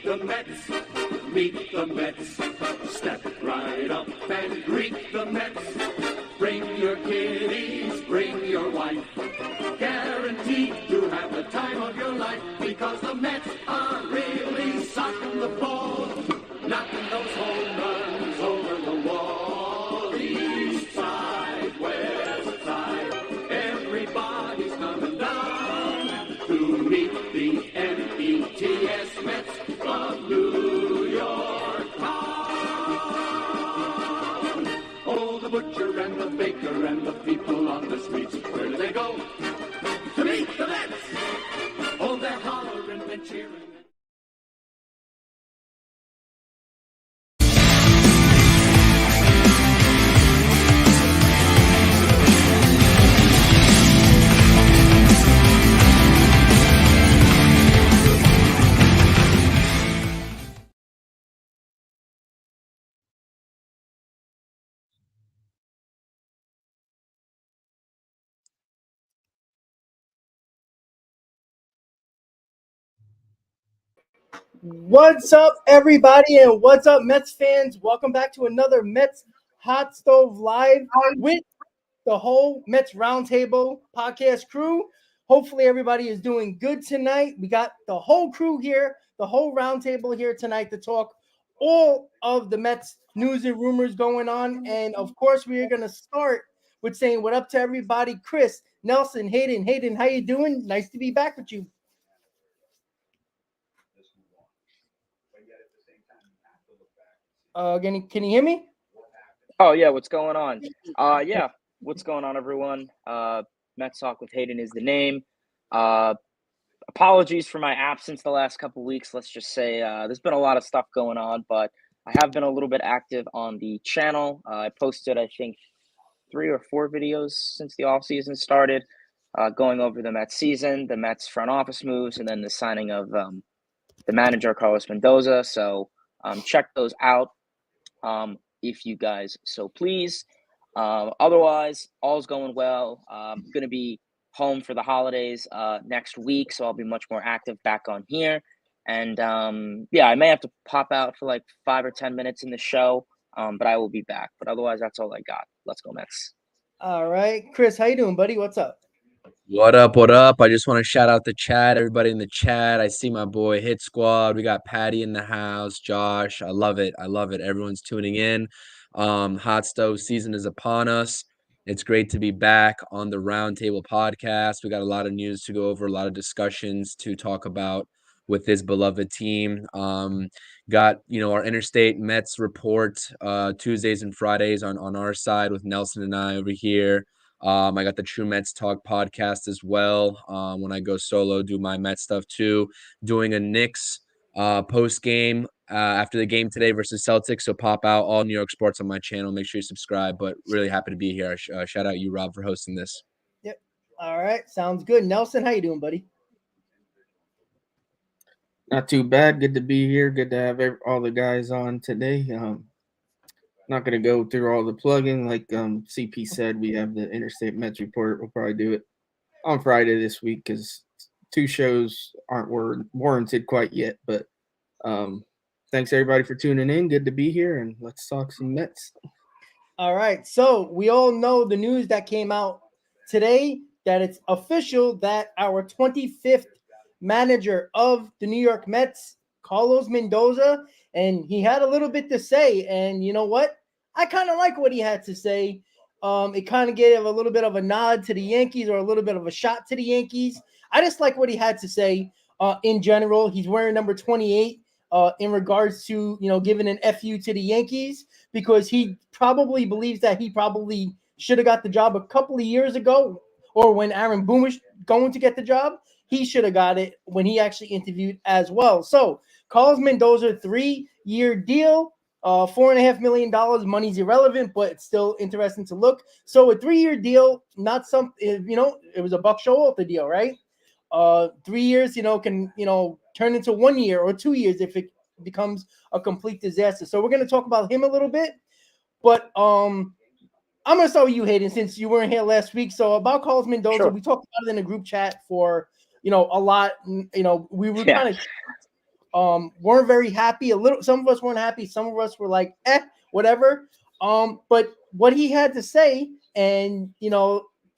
the Mets, meet the Mets. Step right up and greet the Mets. Bring your kiddies, bring your wife. Guaranteed to have the time of your life, because the Mets are really socking the ball, knocking those home runs over the wall. East side, west side, everybody's coming down to meet the METS Mets of New York town. Oh, the butcher and the baker and the people on the streets, where do they go? To meet the Mets! Oh, they're hollering and cheering. What's up, everybody, and what's up, Mets fans? Welcome back to another Mets Hot Stove Live with the whole Mets Roundtable podcast crew. Hopefully, everybody is doing good tonight. We got the whole crew here, the whole roundtable here tonight to talk all of the Mets news and rumors going on. And of course, we are going to start with saying what up to everybody. Chris, Nelson, Hayden, how you doing? Nice to be back with you. Can you hear me? Oh, yeah. What's going on? Yeah. What's going on, everyone? Mets Talk with Hayden is the name. Apologies for my absence the last couple of weeks. Let's just say there's been a lot of stuff going on, but I have been a little bit active on the channel. I posted, I think, 3 or 4 videos since the offseason started, going over the Mets season, the Mets front office moves, and then the signing of the manager, Carlos Mendoza. So check those out. If you guys so please. Otherwise, all's going well. I'm going to be home for the holidays next week, so I'll be much more active back on here. And yeah, I may have to pop out for like 5 or 10 minutes in the show, but I will be back. But otherwise, that's all I got. Let's go, Mets. All right. Chris, how you doing, buddy? What's up? What up? What up? I just want to shout out the chat, everybody in the chat. I see my boy Hit Squad. We got Patty in the house, Josh. I love it. I love it. Everyone's tuning in. Hot Stove season is upon us. It's great to be back on the Roundtable podcast. We got a lot of news to go over, a lot of discussions to talk about with this beloved team. Got, our Interstate Mets report Tuesdays and Fridays on our side with Nelson and I over here. I got the True Mets Talk podcast as well. When I go solo, do my Mets stuff too. Doing a Knicks post game after the game today versus Celtics. So pop out all New York sports on my channel. Make sure you subscribe. But really happy to be here. Shout out you, Rob, for hosting this. Yep. All right. Sounds good. Nelson, how you doing, buddy? Not too bad. Good to be here. Good to have all the guys on today. Not going to go through all the plugging. Like CP said, we have the Interstate Mets report. We'll probably do it on Friday this week because 2 shows aren't warranted quite yet. But thanks, everybody, for tuning in. Good to be here, and let's talk some Mets. All right. So we all know the news that came out today that it's official that our 25th manager of the New York Mets, Carlos Mendoza, and he had a little bit to say. And you know what? I kind of like what he had to say. It kind of gave a little bit of a nod to the Yankees or a little bit of a shot to the Yankees. I just like what he had to say in general. He's wearing number 28 in regards to, giving an FU to the Yankees because he probably believes that he probably should have got the job a couple of years ago, or when Aaron Boone was going to get the job. He should have got it when he actually interviewed as well. So Carlos Mendoza, 3-year deal, $4.5 million. Money's irrelevant, but it's still interesting to look. So a 3-year deal, not some, it was a Buck Showalter deal, right? 3 years, can, turn into 1 year or 2 years if it becomes a complete disaster. So we're going to talk about him a little bit, but I'm going to start with you, Hayden, since you weren't here last week. So about Carlos Mendoza, Sure. We talked about it in the group chat for, a lot, we were kind of weren't very happy. Some of us weren't happy. Some of us were like, whatever. But what he had to say, and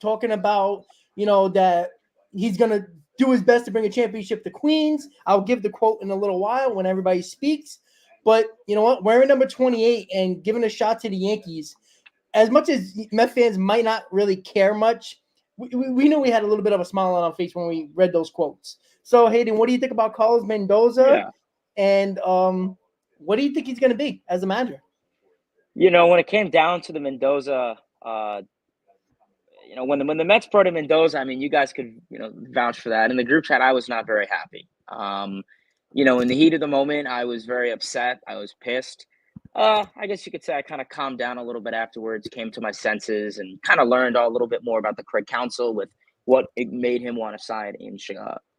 talking about that he's gonna do his best to bring a championship to Queens. I'll give the quote in a little while when everybody speaks. But you know what? Wearing number 28 and giving a shot to the Yankees, as much as Met fans might not really care much, we knew we had a little bit of a smile on our face when we read those quotes. So Hayden, what do you think about Carlos Mendoza? Yeah. And what do you think he's going to be as a manager? When it came down to the Mendoza, when the Mets brought in Mendoza, I mean, you guys could, vouch for that. In the group chat, I was not very happy. In the heat of the moment, I was very upset. I was pissed. I guess you could say I kind of calmed down a little bit afterwards, came to my senses, and kind of learned a little bit more about the Craig Counsell with what it made him want to sign in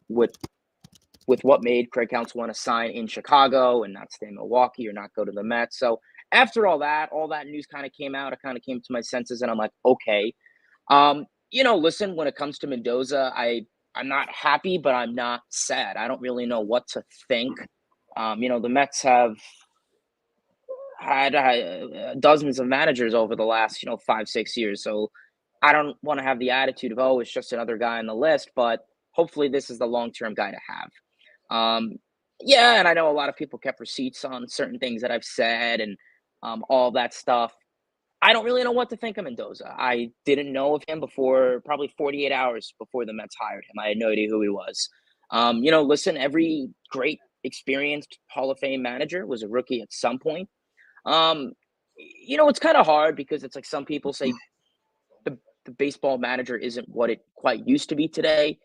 with what made Craig Counsell want to sign in Chicago and not stay in Milwaukee or not go to the Mets. So after all that news kind of came out. I kind of came to my senses, and I'm like, okay. Listen, when it comes to Mendoza, I'm not happy, but I'm not sad. I don't really know what to think. The Mets have had dozens of managers over the last 5-6 years, so I don't want to have the attitude of, oh, it's just another guy on the list, but hopefully this is the long-term guy to have. And I know a lot of people kept receipts on certain things that I've said and all that stuff. I don't really know what to think of Mendoza. I didn't know of him before probably 48 hours before the Mets hired him. I had no idea who he was. Listen, every great experienced Hall of Fame manager was a rookie at some point. It's kind of hard because it's like some people say the baseball manager isn't what it quite used to be today.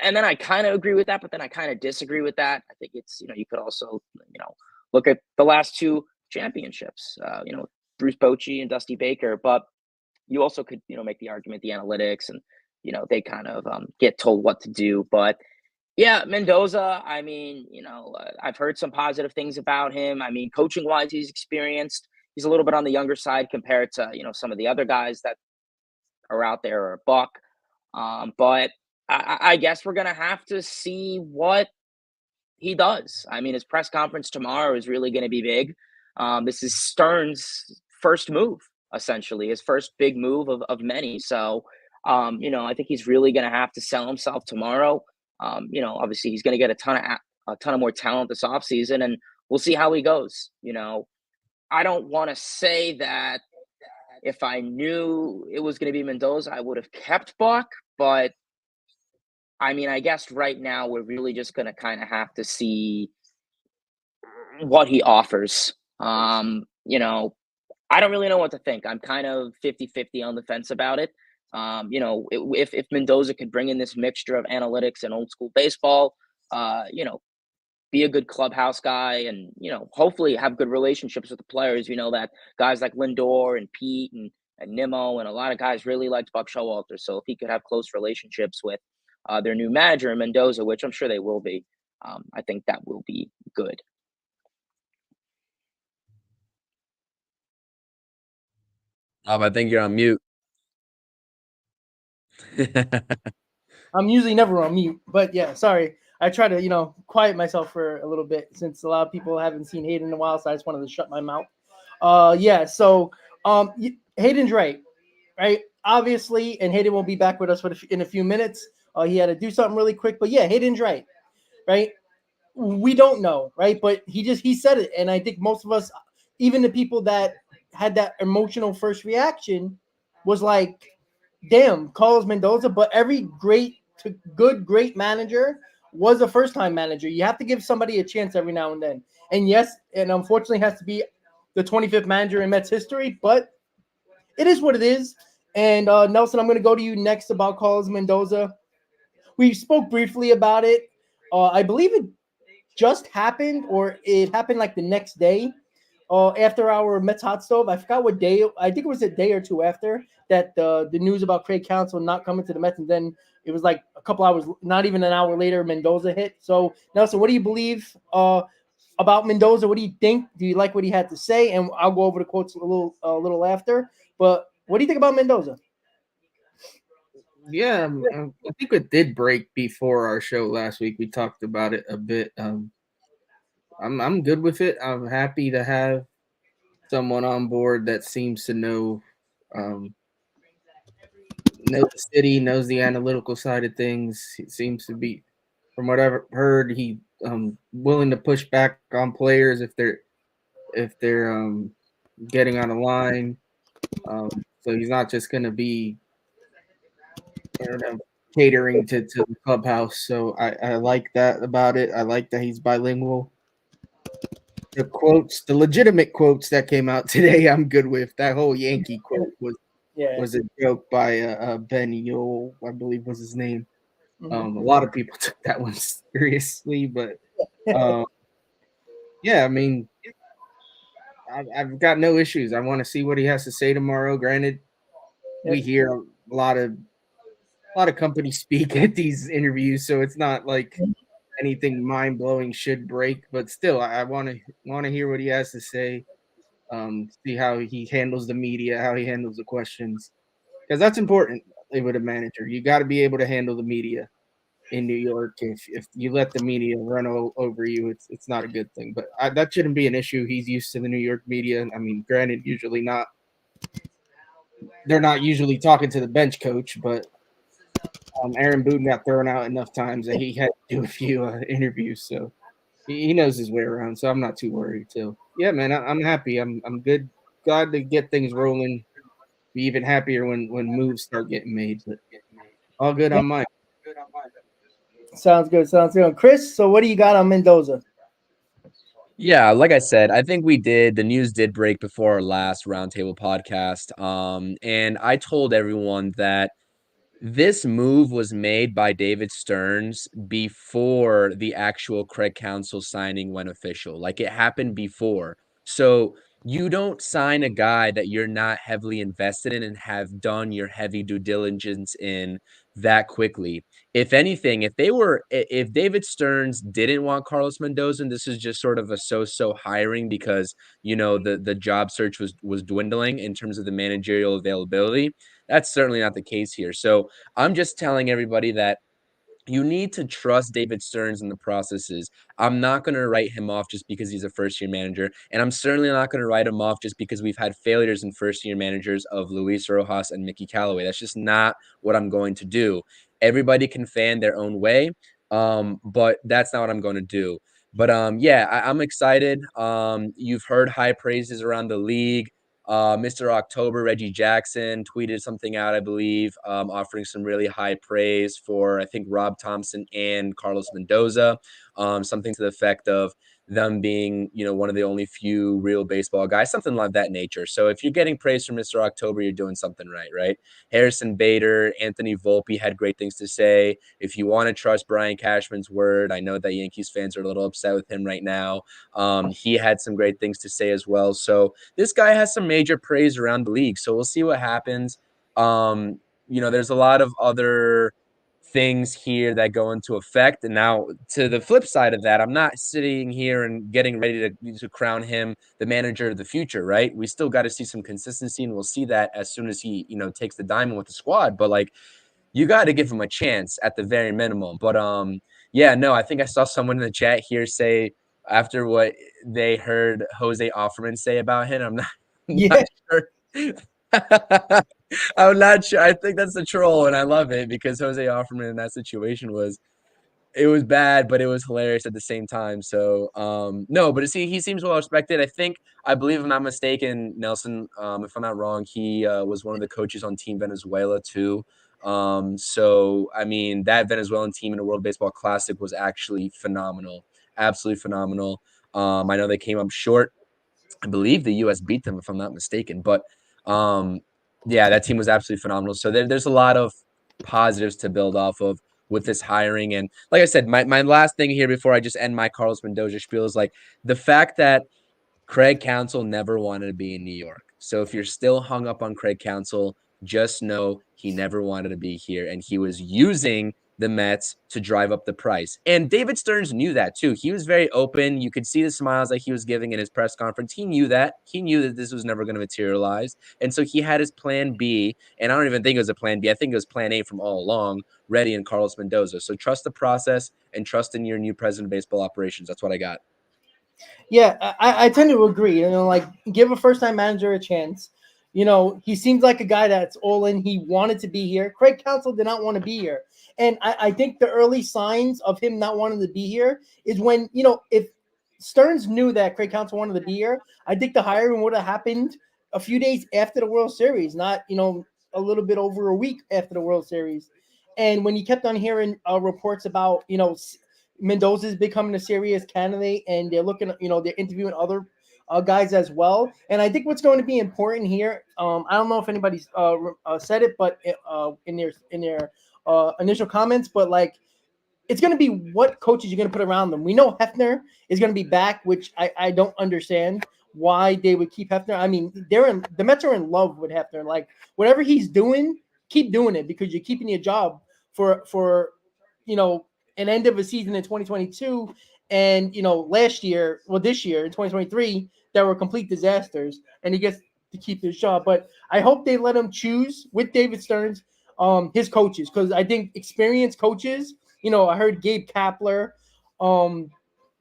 And then I kind of agree with that, but then I kind of disagree with that. I think it's, you could also, look at the last two championships, Bruce Bochy and Dusty Baker, but you also could, make the argument, the analytics and, they kind of get told what to do. But yeah, Mendoza, I mean, I've heard some positive things about him. I mean, coaching wise, he's experienced. He's a little bit on the younger side compared to, some of the other guys that are out there or Buck. But I guess we're going to have to see what he does. I mean, his press conference tomorrow is really going to be big. This is Stern's first move, essentially, his first big move of many. So, I think he's really going to have to sell himself tomorrow. Obviously he's going to get a ton of more talent this offseason, and we'll see how he goes. I don't want to say that if I knew it was going to be Mendoza, I would have kept Buck, but I mean, I guess right now we're really just going to kind of have to see what he offers. I don't really know what to think. I'm kind of 50-50 on the fence about it. If Mendoza could bring in this mixture of analytics and old school baseball, be a good clubhouse guy and, hopefully have good relationships with the players. That guys like Lindor and Pete and Nimmo and a lot of guys really liked Buck Showalter. So if he could have close relationships with their new manager in Mendoza, which I'm sure they will be, I think that will be good. I think you're on mute. I'm usually never on mute, but yeah, sorry. I try to, quiet myself for a little bit since a lot of people haven't seen Hayden in a while, so I just wanted to shut my mouth. So Hayden's right? Obviously, and Hayden will be back with us in a few minutes. He had to do something really quick, but yeah, Hayden's right? We don't know, right? But he said it, and I think most of us, even the people that had that emotional first reaction, was like, damn, Carlos Mendoza. But every great manager was a first-time manager. You have to give somebody a chance every now and then. And yes, and unfortunately has to be the 25th manager in Mets history, but it is what it is. And Nelson, I'm going to go to you next about Carlos Mendoza. We spoke briefly about it. I believe it just happened, or it happened like the next day after our Mets hot stove. I forgot what day. I think it was a day or two after that the news about Craig Counsell not coming to the Mets, and then it was like a couple hours, not even an hour later, Mendoza hit. So Nelson, what do you believe about Mendoza? What do you think? Do you like what he had to say? And I'll go over the quotes a little after. But what do you think about Mendoza? Yeah, I think it did break before our show last week. We talked about it a bit. I'm good with it. I'm happy to have someone on board that seems to um, know the city, knows the analytical side of things. He seems to be, from what I've heard, he willing to push back on players if they're getting on a line. So he's not just going to be, I don't know, catering to the clubhouse. So I like that about it. I like that he's bilingual. The quotes, the legitimate quotes that came out today, I'm good with. That whole Yankee quote Yeah. was a joke by Ben Yole, I believe was his name. A Mhm. lot of people took that one seriously, but um, yeah, I mean, I've got no issues. I want to see what he has to say tomorrow. Granted, we Yep. hear a lot of companies speak at these interviews, so it's not like anything mind blowing should break. But still, I want to hear what he has to say. See how he handles the media, how he handles the questions, because that's important with a manager. You got to be able to handle the media in New York. If you let the media run over you, it's not a good thing. But that shouldn't be an issue. He's used to the New York media. I mean, granted, usually not. They're not usually talking to the bench coach, but Aaron Boone got thrown out enough times that he had to do a few interviews, so he knows his way around. So I'm not too worried. So yeah, man, I'm happy. I'm good. Glad to get things rolling. Be even happier when moves start getting made. But all good Yep. on mine. Sounds good. Sounds good. Chris, so what do you got on Mendoza? Yeah, like I said, I think the news did break before our last roundtable podcast. And I told everyone that this move was made by David Stearns before the actual Craig Counsell signing went official. Like it happened before. So you don't sign a guy that you're not heavily invested in and have done your heavy due diligence in that quickly. If anything, if David Stearns didn't want Carlos Mendoza, and this is just sort of a so-so hiring because the job search was dwindling in terms of the managerial availability. That's certainly not the case here. So I'm just telling everybody that you need to trust David Stearns in the processes. I'm not going to write him off just because he's a first-year manager, and I'm certainly not going to write him off just because we've had failures in first-year managers of Luis Rojas and Mickey Callaway. That's just not what I'm going to do. Everybody can fan their own way, but that's not what I'm going to do. But yeah, I'm excited. You've heard high praises around the league. Mr. October, Reggie Jackson, tweeted something out, I believe, offering some really high praise for, I think, Rob Thompson and Carlos Mendoza, something to the effect of them being, one of the only few real baseball guys, something like that nature. So if you're getting praise from Mr. October, you're doing something right, right? Harrison Bader, Anthony Volpe had great things to say. If you want to trust Brian Cashman's word, I know that Yankees fans are a little upset with him right now. He had some great things to say as well. So this guy has some major praise around the league. So we'll see what happens. There's a lot of other things here that go into effect. And now to the flip side of that, I'm not sitting here and getting ready to crown him the manager of the future, right? We still got to see some consistency, and we'll see that as soon as he, takes the diamond with the squad. But like, you got to give him a chance at the very minimum. But yeah, no, I think I saw someone in the chat here say after what they heard Jose Offerman say about him, I'm Yeah. not sure. I'm not sure. I think that's a troll, and I love it because Jose Offerman in that situation was bad, but it was hilarious at the same time. So no, but he seems well respected. I believe, if I'm not mistaken, Nelson, if I'm not wrong, he was one of the coaches on Team Venezuela too. So I mean, that Venezuelan team in the World Baseball Classic was actually phenomenal, absolutely phenomenal. I know they came up short. I believe the U.S. beat them, if I'm not mistaken. But yeah, that team was absolutely phenomenal. So there's a lot of positives to build off of with this hiring. And like I said, my last thing here before I just end my Carlos Mendoza spiel is like the fact that Craig Counsell never wanted to be in New York. So if you're still hung up on Craig Counsell, just know he never wanted to be here, and he was using the Mets to drive up the price. And David Stearns knew that too. He was very open. You could see the smiles that he was giving in his press conference. He knew that. He knew that this was never going to materialize. And so he had his plan B, and I don't even think it was a plan B. I think it was plan A from all along, ready in Carlos Mendoza. So trust the process and trust in your new president of baseball operations. That's what I got. Yeah, I tend to agree. Like give a first time manager a chance. He seems like a guy that's all in. He wanted to be here. Craig Counsell did not want to be here. And I think the early signs of him not wanting to be here is when, if Stearns knew that Craig Counsell wanted to be here, I think the hiring would have happened a few days after the World Series, not, a little bit over a week after the World Series. And when you kept on hearing reports about, Mendoza is becoming a serious candidate, and they're looking, they're interviewing other guys as well. And I think what's going to be important here, I don't know if anybody's said it, but in their initial comments, but like it's going to be what coaches you're going to put around them. We know Hefner is going to be back, which I don't understand why they would keep Hefner. I mean, the Mets are in love with Hefner. Like whatever he's doing, keep doing it because you're keeping your job for an end of a season in 2022 and last year, well this year in 2023 that were complete disasters, and he gets to keep his job. But I hope they let him choose with David Stearns his coaches, because I think experienced coaches, I heard Gabe Kapler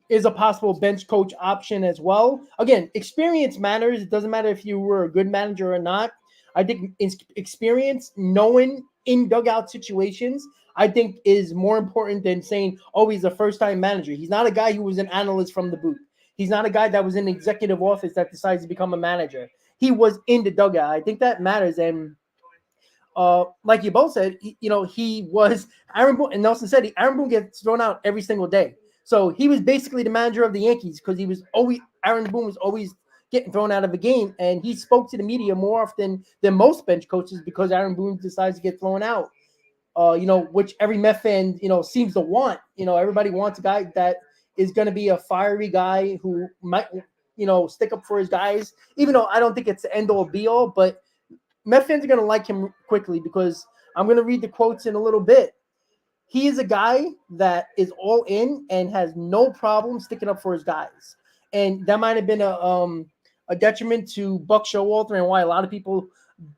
is a possible bench coach option as well. Again, experience matters. It doesn't matter if you were a good manager or not. I think experience, knowing in dugout situations, I think is more important than saying, oh, he's a first-time manager. He's not a guy who was an analyst from the booth. He's not a guy that was in the executive office that decides to become a manager. He was in the dugout. I think that matters. And like you both said, he was Aaron Boone, and Nelson said Aaron Boone gets thrown out every single day. So he was basically the manager of the Yankees because Aaron Boone was always getting thrown out of a game, and he spoke to the media more often than most bench coaches because Aaron Boone decides to get thrown out. Which every Met fan, seems to want. Everybody wants a guy that is going to be a fiery guy who might, stick up for his guys, even though I don't think it's the end all be all, but Met fans are going to like him quickly because I'm going to read the quotes in a little bit. He is a guy that is all in and has no problem sticking up for his guys. And that might have been a detriment to Buck Showalter, and why a lot of people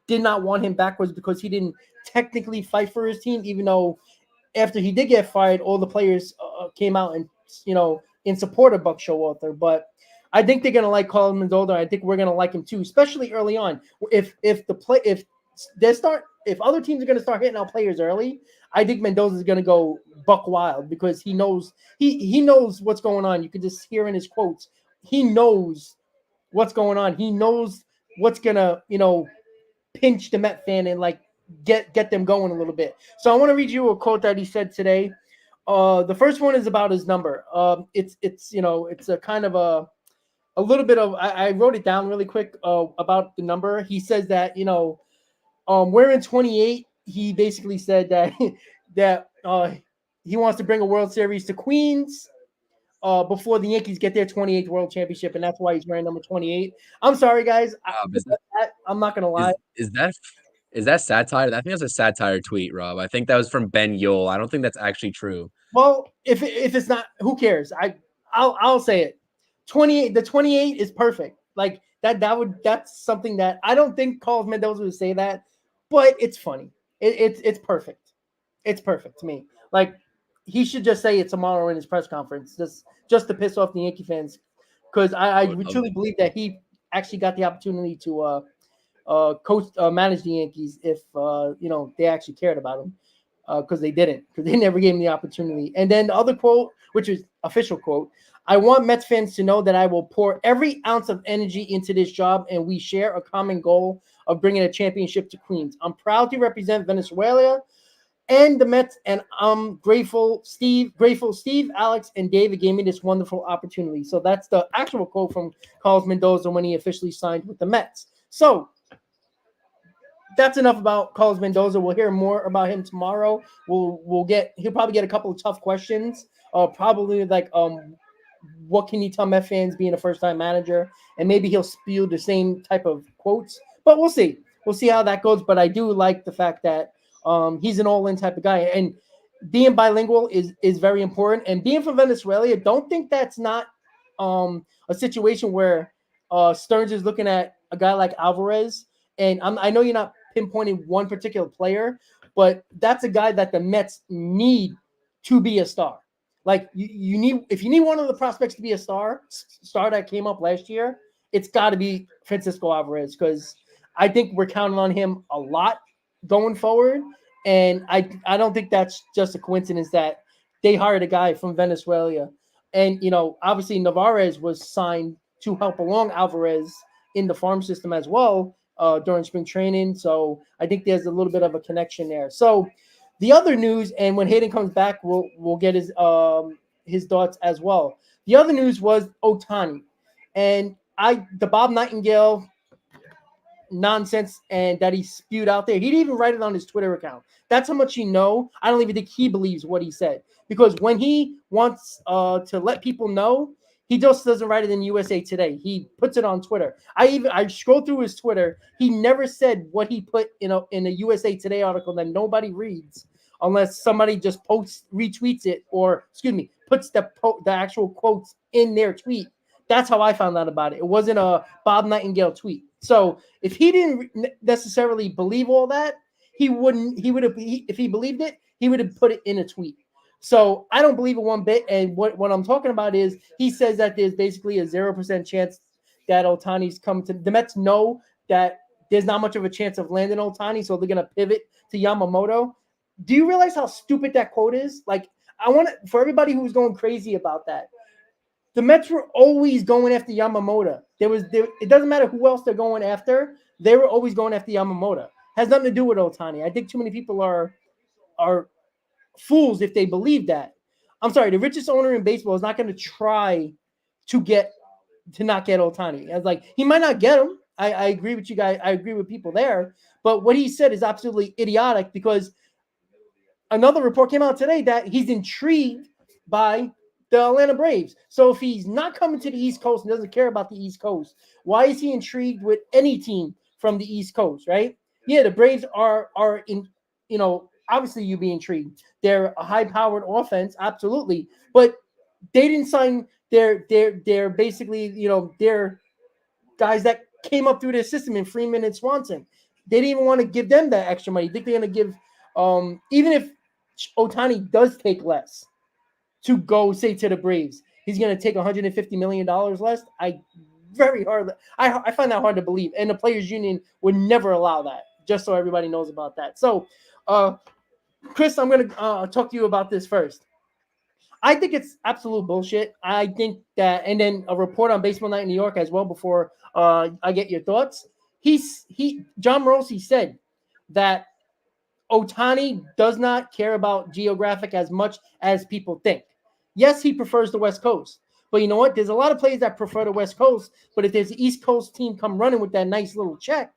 did not want him back was because he didn't technically fight for his team, even though after he did get fired, all the players came out and, in support of Buck Showalter. But I think they're gonna like Carlos Mendoza. I think we're gonna like him too, especially early on. If other teams are gonna start hitting out players early, I think Mendoza is gonna go buck wild because he knows he knows what's going on. You can just hear in his quotes. He knows what's going on. He knows what's gonna pinch the Met fan and like get them going a little bit. So I want to read you a quote that he said today. The first one is about his number. It's a kind of a little bit of I wrote it down really quick about the number. He says that we're in 28. He basically said that that he wants to bring a World Series to Queens before the Yankees get their 28th World Championship, and that's why he's wearing number 28. I'm sorry, guys. I'm not gonna lie. Is that satire? I think that's a satire tweet, Rob. I think that was from Ben Yole. I don't think that's actually true. Well, if it's not, who cares? I'll say it. 28. The 28 is perfect. Like that's something that I don't think Carlos Mendoza would say that, but it's funny. It's perfect. It's perfect to me. Like he should just say it tomorrow in his press conference, just to piss off the Yankee fans, because I truly believe that he actually got the opportunity to coach manage the Yankees if they actually cared about him, because they didn't, because they never gave him the opportunity. And then the other quote, which is official quote, I want Mets fans to know that I will pour every ounce of energy into this job, and we share a common goal of bringing a championship to Queens. I'm proud to represent Venezuela and the Mets, and I'm grateful Steve, Alex, and David gave me this wonderful opportunity. So that's the actual quote from Carlos Mendoza when he officially signed with the Mets. So that's enough about Carlos Mendoza. We'll hear more about him tomorrow. He'll probably get a couple of tough questions. Probably like what can you tell Met fans being a first-time manager? And maybe he'll spew the same type of quotes. But we'll see. We'll see how that goes. But I do like the fact that he's an all-in type of guy. And being bilingual is very important. And being from Venezuela, don't think that's not a situation where Stearns is looking at a guy like Alvarez. And I know you're not pinpointing one particular player, but that's a guy that the Mets need to be a star. Like you need, if you need one of the prospects to be a star that came up last year, it's got to be Francisco Alvarez, because I think we're counting on him a lot going forward. And I don't think that's just a coincidence that they hired a guy from Venezuela. And, obviously Navarez was signed to help along Alvarez in the farm system as well during spring training. So I think there's a little bit of a connection there. So the other news, and when Hayden comes back, we'll get his thoughts as well. The other news was Otani. And the Bob Nightingale nonsense and that he spewed out there. He didn't even write it on his Twitter account. That's how much I don't even think he believes what he said, because when he wants to let people know, he just doesn't write it in USA Today. He puts it on Twitter. I scroll through his Twitter. He never said what he put in a USA Today article that nobody reads unless somebody just retweets it, or puts the actual quotes in their tweet. That's how I found out about it. It wasn't a Bob Nightingale tweet. So if he didn't necessarily believe all that, he would have, if he believed it, he would have put it in a tweet. So I don't believe it one bit. And what I'm talking about is, he says that there's basically a 0% chance that Otani's coming to the Mets. Know that there's not much of a chance of landing Otani, so they're going to pivot to Yamamoto. Do you realize how stupid that quote is? Like, for everybody who's going crazy about that, the Mets were always going after Yamamoto. It doesn't matter who else they're going after. They were always going after Yamamoto. Has nothing to do with Otani. I think too many people are fools if they believe that. I'm sorry, the richest owner in baseball is not going to try to not get Otani. I was like, he might not get him. I agree with you guys. I agree with people there. But what he said is absolutely idiotic, because another report came out today that he's intrigued by the Atlanta Braves. So if he's not coming to the East Coast and doesn't care about the East Coast, why is he intrigued with any team from the East Coast, right? Yeah, the Braves are in, obviously you'd be intrigued. They're a high-powered offense, absolutely. But they didn't sign their basically, their guys that came up through their system in Freeman and Swanson. They didn't even want to give them that extra money. I think they're going to give, even if Otani does take less to go, say, to the Braves, he's going to take $150 million less. I find that hard to believe. And the Players Union would never allow that, just so everybody knows about that. So, Chris, I'm going to talk to you about this first. I think it's absolute bullshit. I think that, and then a report on Baseball Night in New York as well, before I get your thoughts. John Morosi said that Otani does not care about geographic as much as people think. Yes, he prefers the West Coast. But you know what? There's a lot of players that prefer the West Coast. But if there's an East Coast team come running with that nice little check,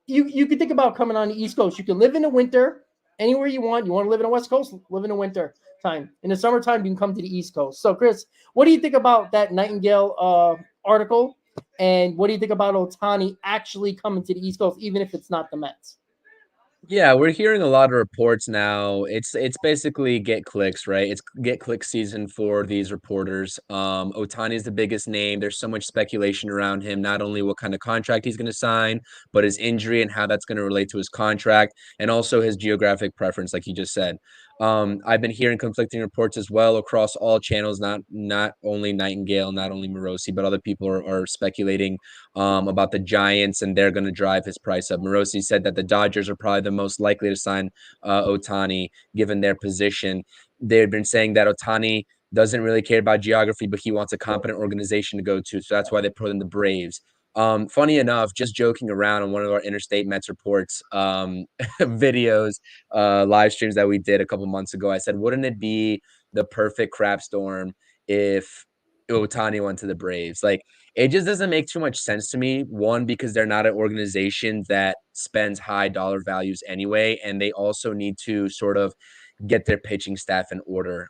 you could think about coming on the East Coast. You can live in the winter anywhere you want. You want to live in the West Coast, live in the winter time. In the summertime, you can come to the East Coast. So, Chris, what do you think about that Nightingale article? And what do you think about Otani actually coming to the East Coast, even if it's not the Mets? Yeah, we're hearing a lot of reports now. It's basically get clicks, right? It's get click season for these reporters. Otani is the biggest name. There's so much speculation around him, not only what kind of contract he's going to sign, but his injury and how that's going to relate to his contract, and also his geographic preference, like you just said. I've been hearing conflicting reports as well across all channels, not only Nightingale, not only Morosi, but other people are speculating about the Giants, and they're going to drive his price up. Morosi said that the Dodgers are probably the most likely to sign Otani, given their position. They've been saying that Otani doesn't really care about geography, but he wants a competent organization to go to, so that's why they put in the Braves. Funny enough, just joking around on one of our Interstate Mets Reports videos, live streams that we did a couple months ago, I said, wouldn't it be the perfect crap storm if Otani went to the Braves? Like, it just doesn't make too much sense to me. One, because they're not an organization that spends high dollar values anyway, and they also need to sort of get their pitching staff in order.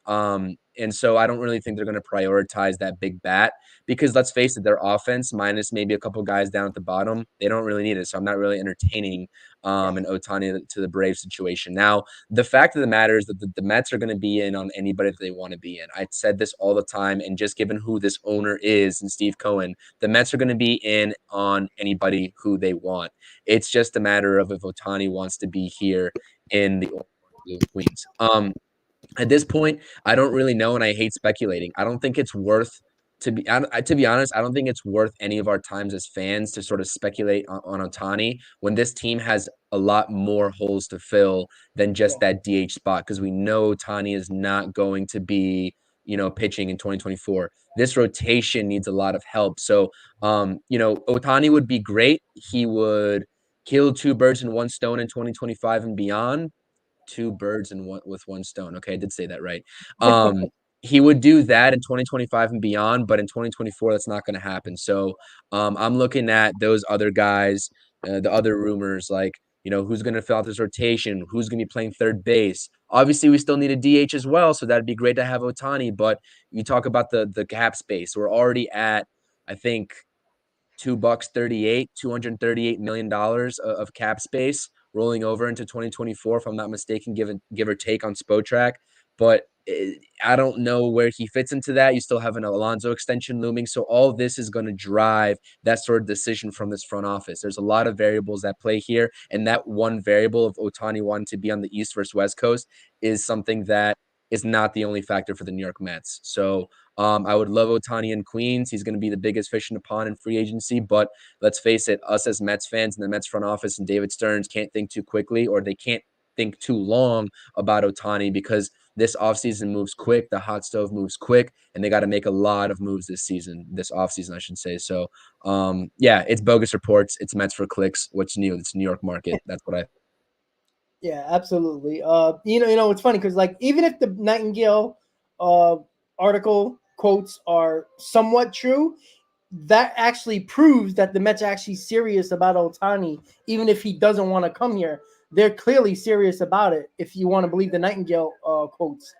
And so I don't really think they're going to prioritize that big bat, because let's face it, their offense, minus maybe a couple guys down at the bottom, they don't really need it. So I'm not really entertaining an Otani to the Braves situation. Now, the fact of the matter is that the Mets are going to be in on anybody that they want to be in. I said this all the time, and just given who this owner is and Steve Cohen, the Mets are going to be in on anybody who they want. It's just a matter of if Otani wants to be here in the Queens. At this point, I don't really know, and I hate speculating. I don't think it's worth to be honest. I don't think it's worth any of our times as fans to sort of speculate on Otani when this team has a lot more holes to fill than just that DH spot, because we know Otani is not going to be pitching in 2024. This rotation needs a lot of help. So, Otani would be great. He would kill two birds in one stone in 2025 and beyond. Two birds and one with one stone. Okay, I did say that right. He would do that in 2025 and beyond, but in 2024, that's not going to happen. So I'm looking at those other guys, the other rumors, like, who's going to fill out this rotation, who's going to be playing third base. Obviously, we still need a DH as well, so that'd be great to have Otani. But you talk about the cap space. We're already at, I think, $238 million of cap space rolling over into 2024, if I'm not mistaken, give or take on Spotrac. But I don't know where he fits into that. You still have an Alonso extension looming. So all this is going to drive that sort of decision from this front office. There's a lot of variables that play here. And that one variable of Otani wanting to be on the East versus West Coast is something that is not the only factor for the New York Mets. So I would love Otani in Queens. He's going to be the biggest fish in the pond in free agency. But let's face it, us as Mets fans and the Mets front office and David Stearns can't think too quickly, or they can't think too long about Otani, because this offseason moves quick. The hot stove moves quick, and they got to make a lot of moves this offseason, I should say. So, it's bogus reports. It's Mets for clicks. What's new? It's New York market. That's what I. Yeah, absolutely. It's funny because, like, even if the Nightingale article quotes are somewhat true, that actually proves that the Mets are actually serious about Ohtani, even if he doesn't want to come here. They're clearly serious about it, if you want to believe the Nightingale quotes.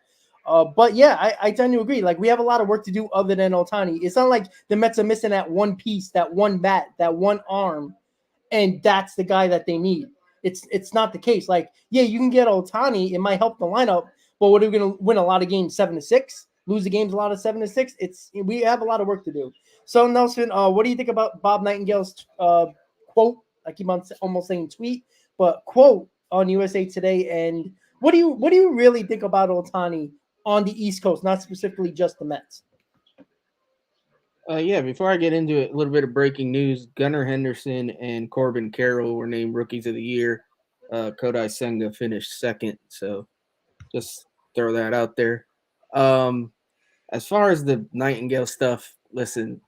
But yeah, I tend to agree. Like, we have a lot of work to do other than Ohtani. It's not like the Mets are missing that one piece, that one bat, that one arm, and that's the guy that they need. It's not the case. Like, yeah, you can get Ohtani. It might help the lineup, but what are we going to win a lot of games 7-6? Lose the games a lot of 7-6? We have a lot of work to do. So, Nelson, what do you think about Bob Nightingale's quote? I keep on almost saying tweet, but quote on USA Today. And what do you really think about Ohtani on the East Coast, not specifically just the Mets? Before I get into it, a little bit of breaking news. Gunnar Henderson and Corbin Carroll were named Rookies of the Year. Kodai Senga finished second, so just throw that out there. As far as the Nightingale stuff, listen,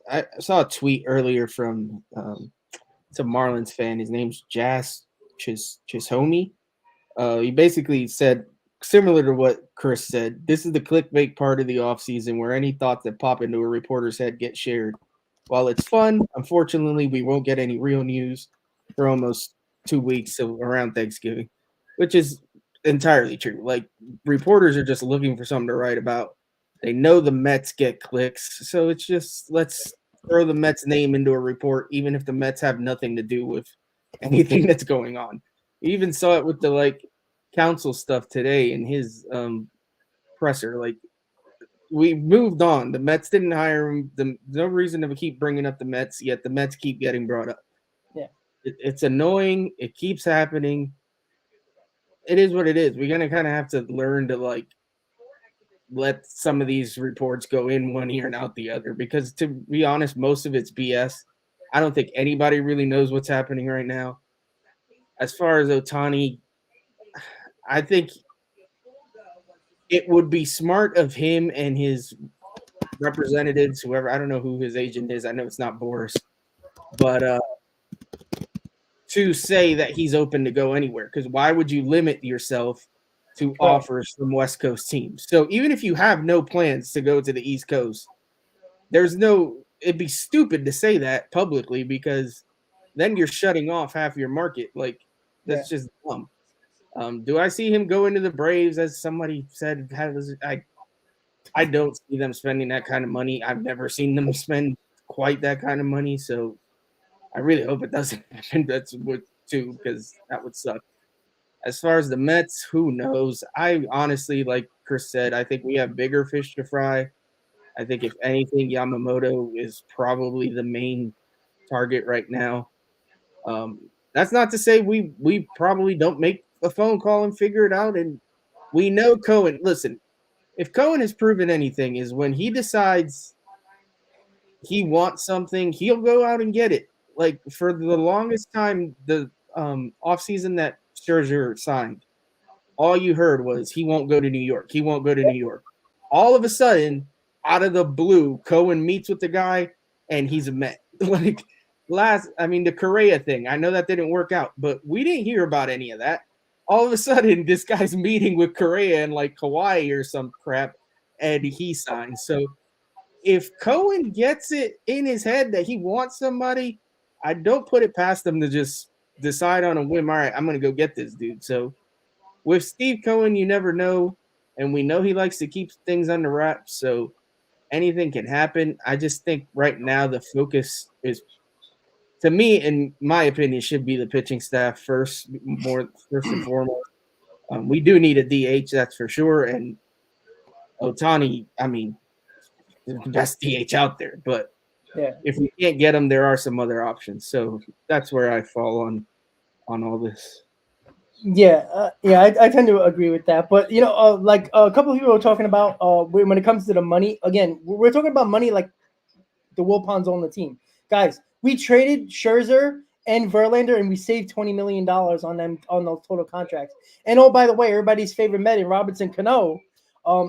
I saw a tweet earlier from it's a Marlins fan. His name's Jas Chisholm. He basically said, similar to what Chris said, this is the clickbait part of the offseason where any thoughts that pop into a reporter's head get shared. While it's fun, unfortunately, we won't get any real news for almost 2 weeks, so around Thanksgiving, which is entirely true. Like, reporters are just looking for something to write about. They know the Mets get clicks, so it's just, let's throw the Mets name into a report, even if the Mets have nothing to do with anything that's going on. We even saw it with the council stuff today in his presser. Like, we moved on. The Mets didn't hire him. No reason to keep bringing up the Mets, yet the Mets keep getting brought up. Yeah, it's annoying. It keeps happening. It is what it is. We're gonna kind of have to learn to let some of these reports go in one ear and out the other, because, to be honest, most of it's BS. I don't think anybody really knows what's happening right now. As far as Ohtani, I think it would be smart of him and his representatives, whoever, I don't know who his agent is. I know it's not Boris, but to say that he's open to go anywhere, because why would you limit yourself to offers from West Coast teams? So even if you have no plans to go to the East Coast, it'd be stupid to say that publicly, because then you're shutting off half your market. Like, that's just dumb. Do I see him go into the Braves, as somebody said? I don't see them spending that kind of money. I've never seen them spend quite that kind of money, so I really hope it doesn't happen. That's what too, because that would suck. As far as the Mets, who knows? I honestly, like Chris said, I think we have bigger fish to fry. I think, if anything, Yamamoto is probably the main target right now. That's not to say we probably don't make a phone call and figure it out and We know Cohen. Listen, if Cohen has proven anything, is when he decides he wants something, he'll go out and get it. Like for the longest time, the offseason that Scherzer signed, all you heard was he won't go to New York. He won't go to New York. All of a sudden, out of the blue, Cohen meets with the guy and he's a Met. Like the Correa thing, I know that didn't work out, but we didn't hear about any of that. All of a sudden, this guy's meeting with Correa in like Hawaii or some crap, and he signs. So if Cohen gets it in his head that he wants somebody, I don't put it past him to just decide on a whim. All right, I'm going to go get this dude. So with Steve Cohen, you never know, and we know he likes to keep things under wraps. So anything can happen. I just think right now the focus is, to me, in my opinion, should be the pitching staff first and foremost. We do need a DH, that's for sure. And Ohtani, I mean, the best DH out there. But if we can't get him, there are some other options. So that's where I fall on all this. Yeah, I tend to agree with that. But like a couple of people are talking about when it comes to the money. Again, we're talking about money like the Wilpons on the team, guys. We traded Scherzer and Verlander, and we saved $20 million on them on those total contracts. And oh, by the way, everybody's favorite Met, Robinson Cano,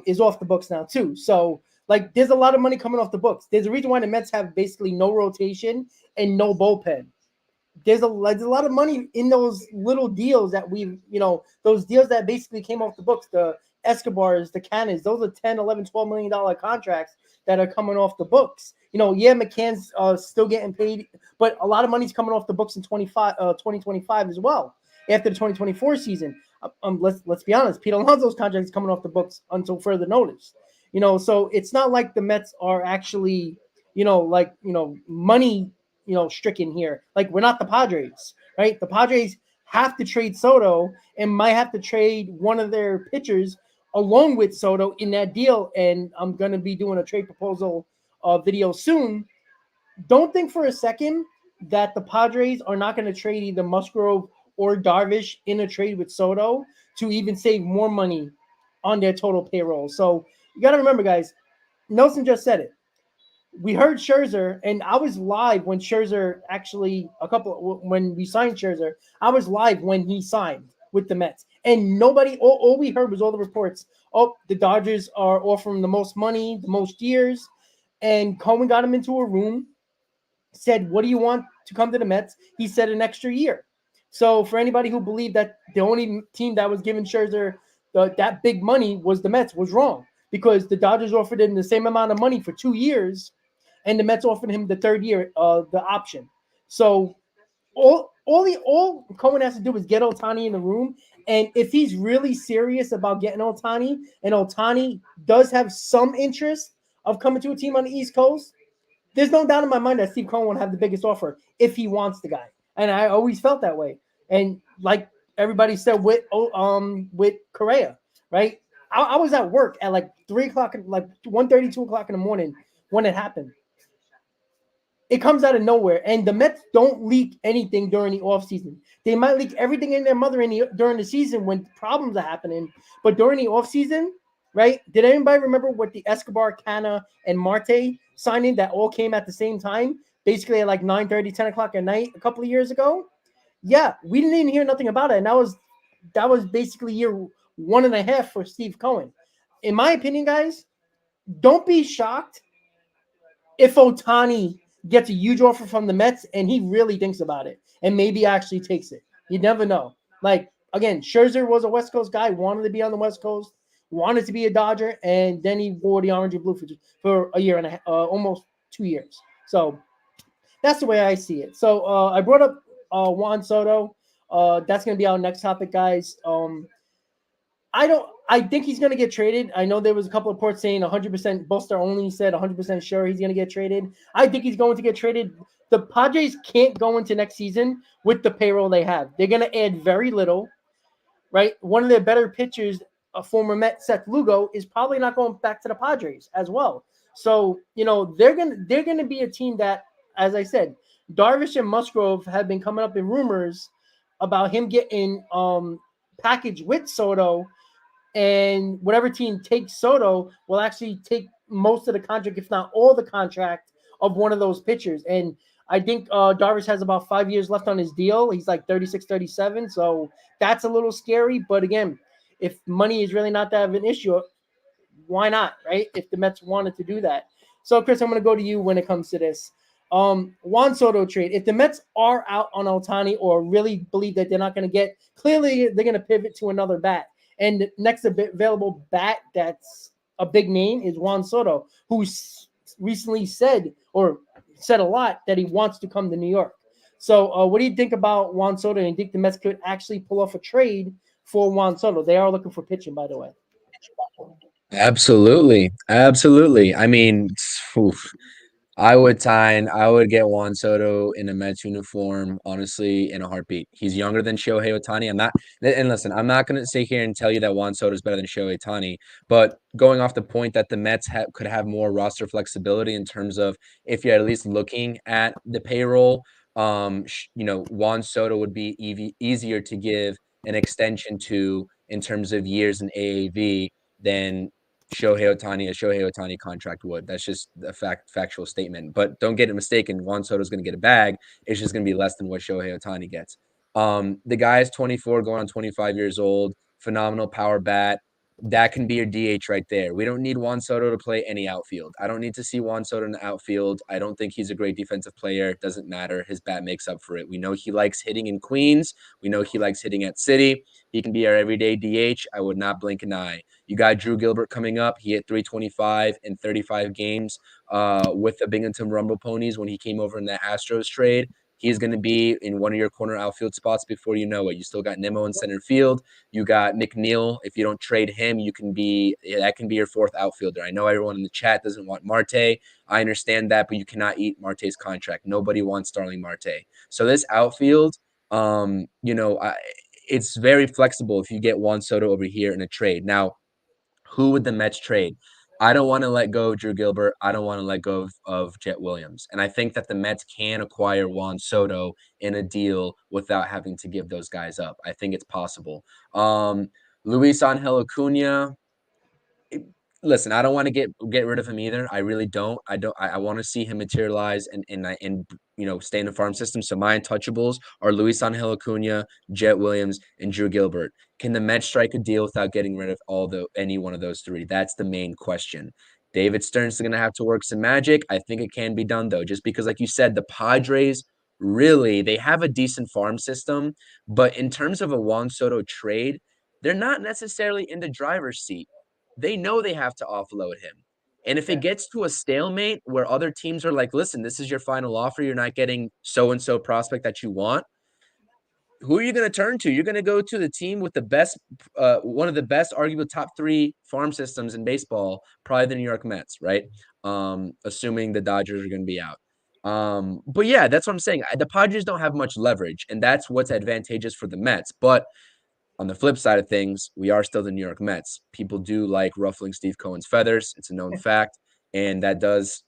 is off the books now too. So like, there's a lot of money coming off the books. There's a reason why the Mets have basically no rotation and no bullpen. There's a lot of money in those little deals that those deals that basically came off the books, the Escobars, the Cannons, those are 10, 11, $12 million contracts that are coming off the books. McCann's still getting paid, but a lot of money's coming off the books in 2025 as well. After the 2024 season, let's be honest, Pete Alonso's contract is coming off the books until further notice. So it's not like the Mets are actually, money, stricken here. Like, we're not the Padres, right? The Padres have to trade Soto and might have to trade one of their pitchers along with Soto in that deal. And I'm going to be doing a trade proposal video soon. Don't think for a second that the Padres are not going to trade either Musgrove or Darvish in a trade with Soto to even save more money on their total payroll. So you got to remember, guys, Nelson just said it. We heard Scherzer, and I was live when Scherzer when we signed Scherzer. I was live when he signed with the Mets, and nobody. All we heard was all the reports. Oh, the Dodgers are offering the most money, the most years, and Cohen got him into a room, said, "What do you want to come to the Mets?" He said an extra year. So for anybody who believed that the only team that was giving Scherzer that big money was the Mets, was wrong, because the Dodgers offered him the same amount of money for 2 years. And the Mets offered him the third year, the option. So all Cohen has to do is get Ohtani in the room. And if he's really serious about getting Ohtani, and Ohtani does have some interest of coming to a team on the East Coast, there's no doubt in my mind that Steve Cohen will have the biggest offer if he wants the guy. And I always felt that way. And like everybody said with Correa, right? I was at work at like 3 o'clock, like 1:30, 2 o'clock in the morning when it happened. It comes out of nowhere, and the Mets don't leak anything during the offseason. They might leak everything in their mother during the season when problems are happening, but during the offseason, right? Did anybody remember what the Escobar, Canna, and Marte signing that all came at the same time, basically at like 9:30, 10 o'clock at night a couple of years ago? Yeah, we didn't even hear nothing about it, and that was basically year 1.5 for Steve Cohen. In my opinion, guys, don't be shocked if Ohtani gets a huge offer from the Mets and he really thinks about it and maybe actually takes it. You never know. Like, again, Scherzer was a West Coast guy, wanted to be on the West Coast, wanted to be a Dodger, and then he wore the orange and blue for a year and a half, almost 2 years. So that's the way I see it. So I brought up Juan Soto. That's going to be our next topic, guys. I think he's going to get traded. I know there was a couple of reports saying 100%. Buster only said 100% sure he's going to get traded. I think he's going to get traded. The Padres can't go into next season with the payroll they have. They're going to add very little, right? One of their better pitchers, a former Met, Seth Lugo, is probably not going back to the Padres as well. So, they're going to be a team that, as I said, Darvish and Musgrove have been coming up in rumors about him getting packaged with Soto and whatever team takes Soto will actually take most of the contract, if not all the contract of one of those pitchers. And I think Darvish has about 5 years left on his deal. He's like 36, 37. So that's a little scary. But again, if money is really not that of an issue, why not, right? If the Mets wanted to do that. So, Chris, I'm going to go to you when it comes to this. Juan Soto trade. If the Mets are out on Ohtani or really believe that they're not going to get, clearly they're going to pivot to another bat. And the next available bat that's a big name is Juan Soto, who's recently said a lot that he wants to come to New York. So, what do you think about Juan Soto? And you think the Mets could actually pull off a trade for Juan Soto? They are looking for pitching, by the way. Absolutely. Absolutely. I mean, oof. I would get Juan Soto in a Mets uniform, honestly, in a heartbeat. He's younger than Shohei Ohtani. And listen, I'm not going to sit here and tell you that Juan Soto is better than Shohei Ohtani, but going off the point that the Mets could have more roster flexibility in terms of if you're at least looking at the payroll, Juan Soto would be easier to give an extension to in terms of years in AAV than a Shohei Ohtani contract would. That's just a factual statement. But don't get it mistaken. Juan Soto's going to get a bag. It's just going to be less than what Shohei Ohtani gets. The guy is 24, going on 25 years old. Phenomenal power bat. That can be your DH right there. We don't need Juan Soto to play any outfield. I don't need to see Juan Soto in the outfield. I don't think he's a great defensive player. It doesn't matter. His bat makes up for it. We know he likes hitting in Queens. We know he likes hitting at City. He can be our everyday DH. I would not blink an eye. You got Drew Gilbert coming up. He hit 325 in 35 games with the Binghamton Rumble Ponies when he came over in that Astros trade. He's going to be in one of your corner outfield spots before you know it. You still got Nimmo in center field. You got McNeil. If you don't trade him, that can be your fourth outfielder. I know everyone in the chat doesn't want Marte. I understand that, but you cannot eat Marte's contract. Nobody wants Starling Marte. So this outfield, it's very flexible if you get Juan Soto over here in a trade. Now, who would the Mets trade? I don't want to let go of Drew Gilbert. I don't want to let go of Jet Williams. And I think that the Mets can acquire Juan Soto in a deal without having to give those guys up. I think it's possible. Luis Angel Acuna, listen, I don't want to get rid of him either. I really don't. I want to see him materialize and stay in the farm system. So my untouchables are Luis Angel Acuna, Jet Williams, and Drew Gilbert. Can the Mets strike a deal without getting rid of any one of those three? That's the main question. David Stearns is going to have to work some magic. I think it can be done though, just because, like you said, the Padres really they have a decent farm system, but in terms of a Juan Soto trade, they're not necessarily in the driver's seat. They know they have to offload him. And if it gets to a stalemate where other teams are like, listen, this is your final offer, you're not getting so-and-so prospect that you want, who are you going to turn to? You're going to go to the team with the best, one of the best, arguably top three farm systems in baseball, probably the New York Mets, right? Assuming the Dodgers are going to be out. But yeah, that's what I'm saying. The Padres don't have much leverage, and that's what's advantageous for the Mets. But on the flip side of things, we are still the New York Mets. People do like ruffling Steve Cohen's feathers. It's a known fact, and that does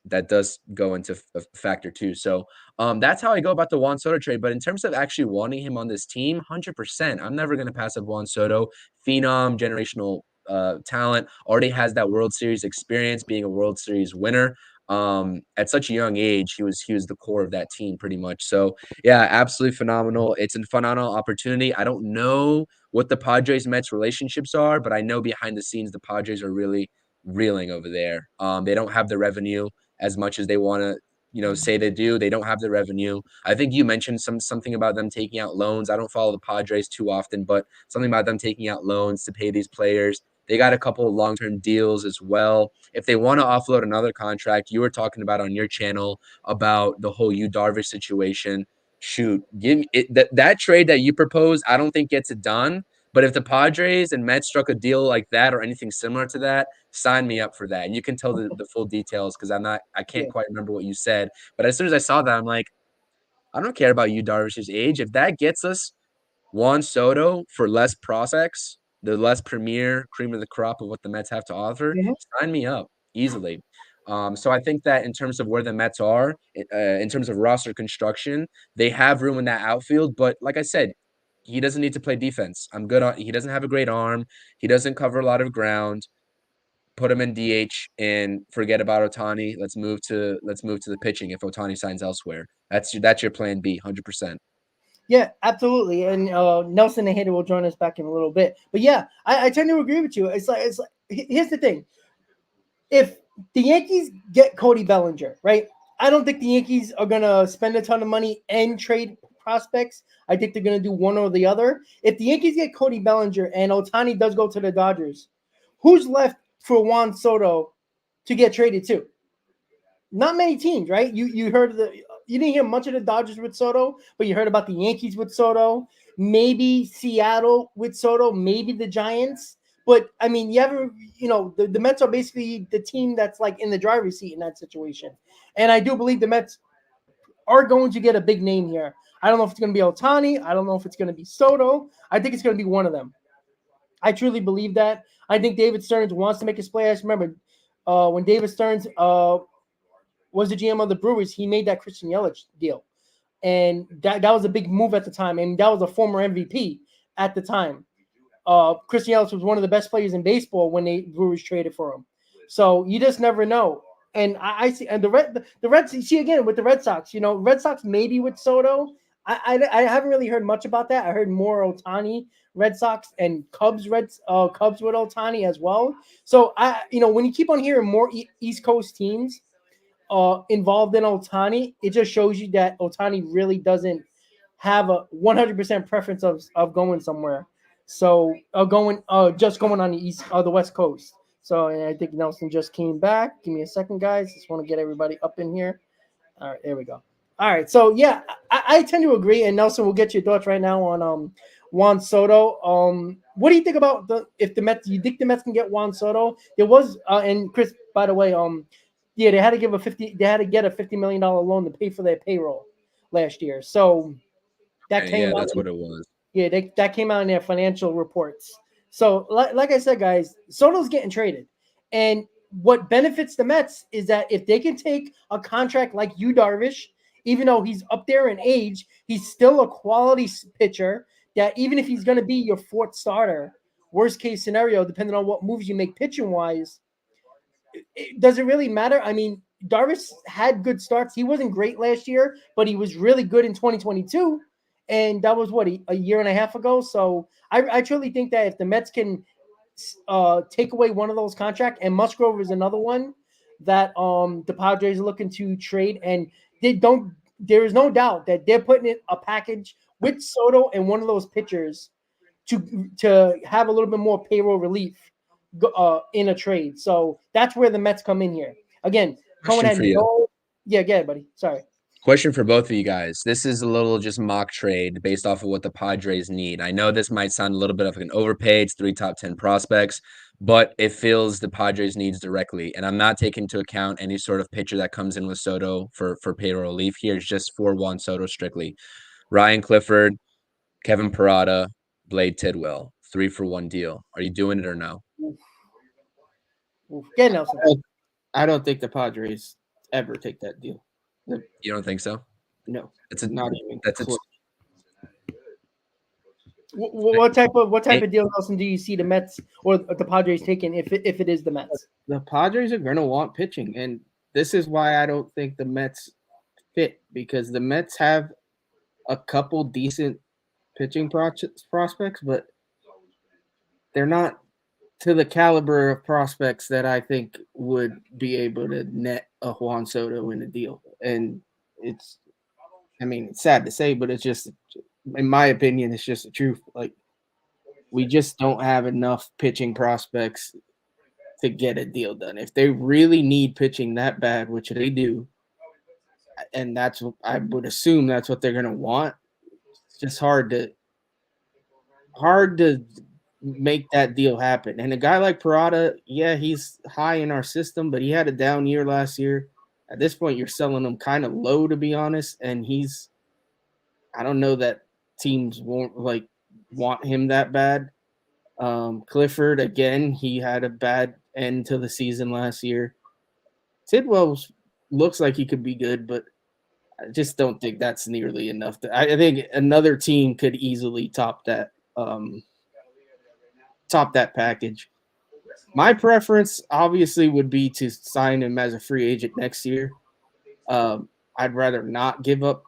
go into a factor too. So that's how I go about the Juan Soto trade. But in terms of actually wanting him on this team, 100%. I'm never going to pass up Juan Soto, phenom, generational talent. Already has that World Series experience, being a World Series winner. At such a young age, he was the core of that team pretty much. So yeah, absolutely phenomenal. It's a phenomenal opportunity. I don't know what the Padres Mets relationships are, but I know behind the scenes the Padres are really reeling over there. They don't have the revenue as much as they want to, say they do. They don't have the revenue. I think you mentioned something about them taking out loans. I don't follow the Padres too often, but something about them taking out loans to pay these players. They got a couple of long-term deals as well. If they want to offload another contract, you were talking about on your channel about the whole Yu Darvish situation. Shoot, give me that trade that you proposed. I don't think gets it done. But if the Padres and Mets struck a deal like that or anything similar to that, sign me up for that. And you can tell the full details because I can't quite remember what you said. But as soon as I saw that, I'm like, I don't care about Yu Darvish's age. If that gets us Juan Soto for less prospects, the less premier cream of the crop of what the Mets have to offer, sign me up easily. So I think that in terms of where the Mets are, in terms of roster construction, they have room in that outfield. But like I said, he doesn't need to play defense. I'm good on. He doesn't have a great arm. He doesn't cover a lot of ground. Put him in DH and forget about Ohtani. Let's move to the pitching if Ohtani signs elsewhere. That's your plan B, 100%. Yeah, absolutely. And Nelson and Hader will join us back in a little bit. But yeah, I tend to agree with you. It's like here's the thing. If the Yankees get Cody Bellinger, right? I don't think the Yankees are gonna spend a ton of money and trade prospects. I think they're gonna do one or the other. If the Yankees get Cody Bellinger and Ohtani does go to the Dodgers, who's left for Juan Soto to get traded to? Not many teams, right? You heard you didn't hear much of the Dodgers with Soto, but you heard about the Yankees with Soto, maybe Seattle with Soto, maybe the Giants. But I mean, the Mets are basically the team that's like in the driver's seat in that situation. And I do believe the Mets are going to get a big name here. I don't know if it's going to be Ohtani. I don't know if it's going to be Soto. I think it's going to be one of them. I truly believe that. I think David Stearns wants to make a splash. Remember, when David Stearns was the GM of the Brewers, he made that Christian Yelich deal. And that was a big move at the time. And that was a former MVP at the time. Christian Yelich was one of the best players in baseball when the Brewers traded for him. So you just never know. And I see, and the Reds, see again with the Red Sox, Red Sox maybe with Soto. I haven't really heard much about that. I heard more Ohtani, Red Sox, and Cubs with Ohtani as well. So when you keep on hearing more East Coast teams involved in Ohtani, it just shows you that Ohtani really doesn't have a 100% preference of going somewhere. So going on the West Coast. So and I think Nelson just came back. Give me a second, guys. Just want to get everybody up in here. All right, there we go. All right, so yeah, I tend to agree. And Nelson, we'll get your thoughts right now on Juan Soto. What do you think about if the Mets? You think the Mets can get Juan Soto? There was and Chris, by the way, yeah, they had to get a $50 million loan to pay for their payroll last year. So that came out. That's what it was. Yeah, that came out in their financial reports. So, like I said, guys, Soto's getting traded. And what benefits the Mets is that if they can take a contract like Yu Darvish, even though he's up there in age, he's still a quality pitcher that even if he's going to be your fourth starter, worst case scenario, depending on what moves you make pitching-wise, does it really matter? I mean, Darvish had good starts. He wasn't great last year, but he was really good in 2022. And that was a year and a half ago. So I truly think that if the Mets can take away one of those contracts, and Musgrove is another one that the Padres are looking to trade, and there is no doubt that they're putting in a package with Soto and one of those pitchers to have a little bit more payroll relief in a trade. So that's where the Mets come in here. Again, Cohen had no. Yeah, get it, buddy. Sorry. Question for both of you guys. This is a little just mock trade based off of what the Padres need. I know this might sound a little bit of an overpay. It's 3 top 10 prospects, but it fills the Padres' needs directly. And I'm not taking into account any sort of pitcher that comes in with Soto for payroll relief here. It's just for Juan Soto strictly. Ryan Clifford, Kevin Parada, Blade Tidwell, 3-for-1 deal. Are you doing it or no? Get Nelson. I don't think the Padres ever take that deal. You don't think so? No, it's not even. What type of deal, Nelson, do you see the Mets or the Padres taking if it is the Mets? The Padres are going to want pitching, and this is why I don't think the Mets fit, because the Mets have a couple decent pitching prospects, but they're not to the caliber of prospects that I think would be able to net a Juan Soto in a deal. And it's sad to say, but it's just, in my opinion, it's just the truth. Like, we just don't have enough pitching prospects to get a deal done. If they really need pitching that bad, which they do, and I would assume that's what they're going to want, it's just hard to make that deal happen. And a guy like Parada, yeah, he's high in our system, but he had a down year last year. At this point, you're selling him kind of low, to be honest. And I don't know that teams won't want him that bad. Clifford, again, he had a bad end to the season last year. Tidwell looks like he could be good, but I just don't think that's nearly enough. I think another team could easily top that package. My preference obviously would be to sign him as a free agent next year. I'd rather not give up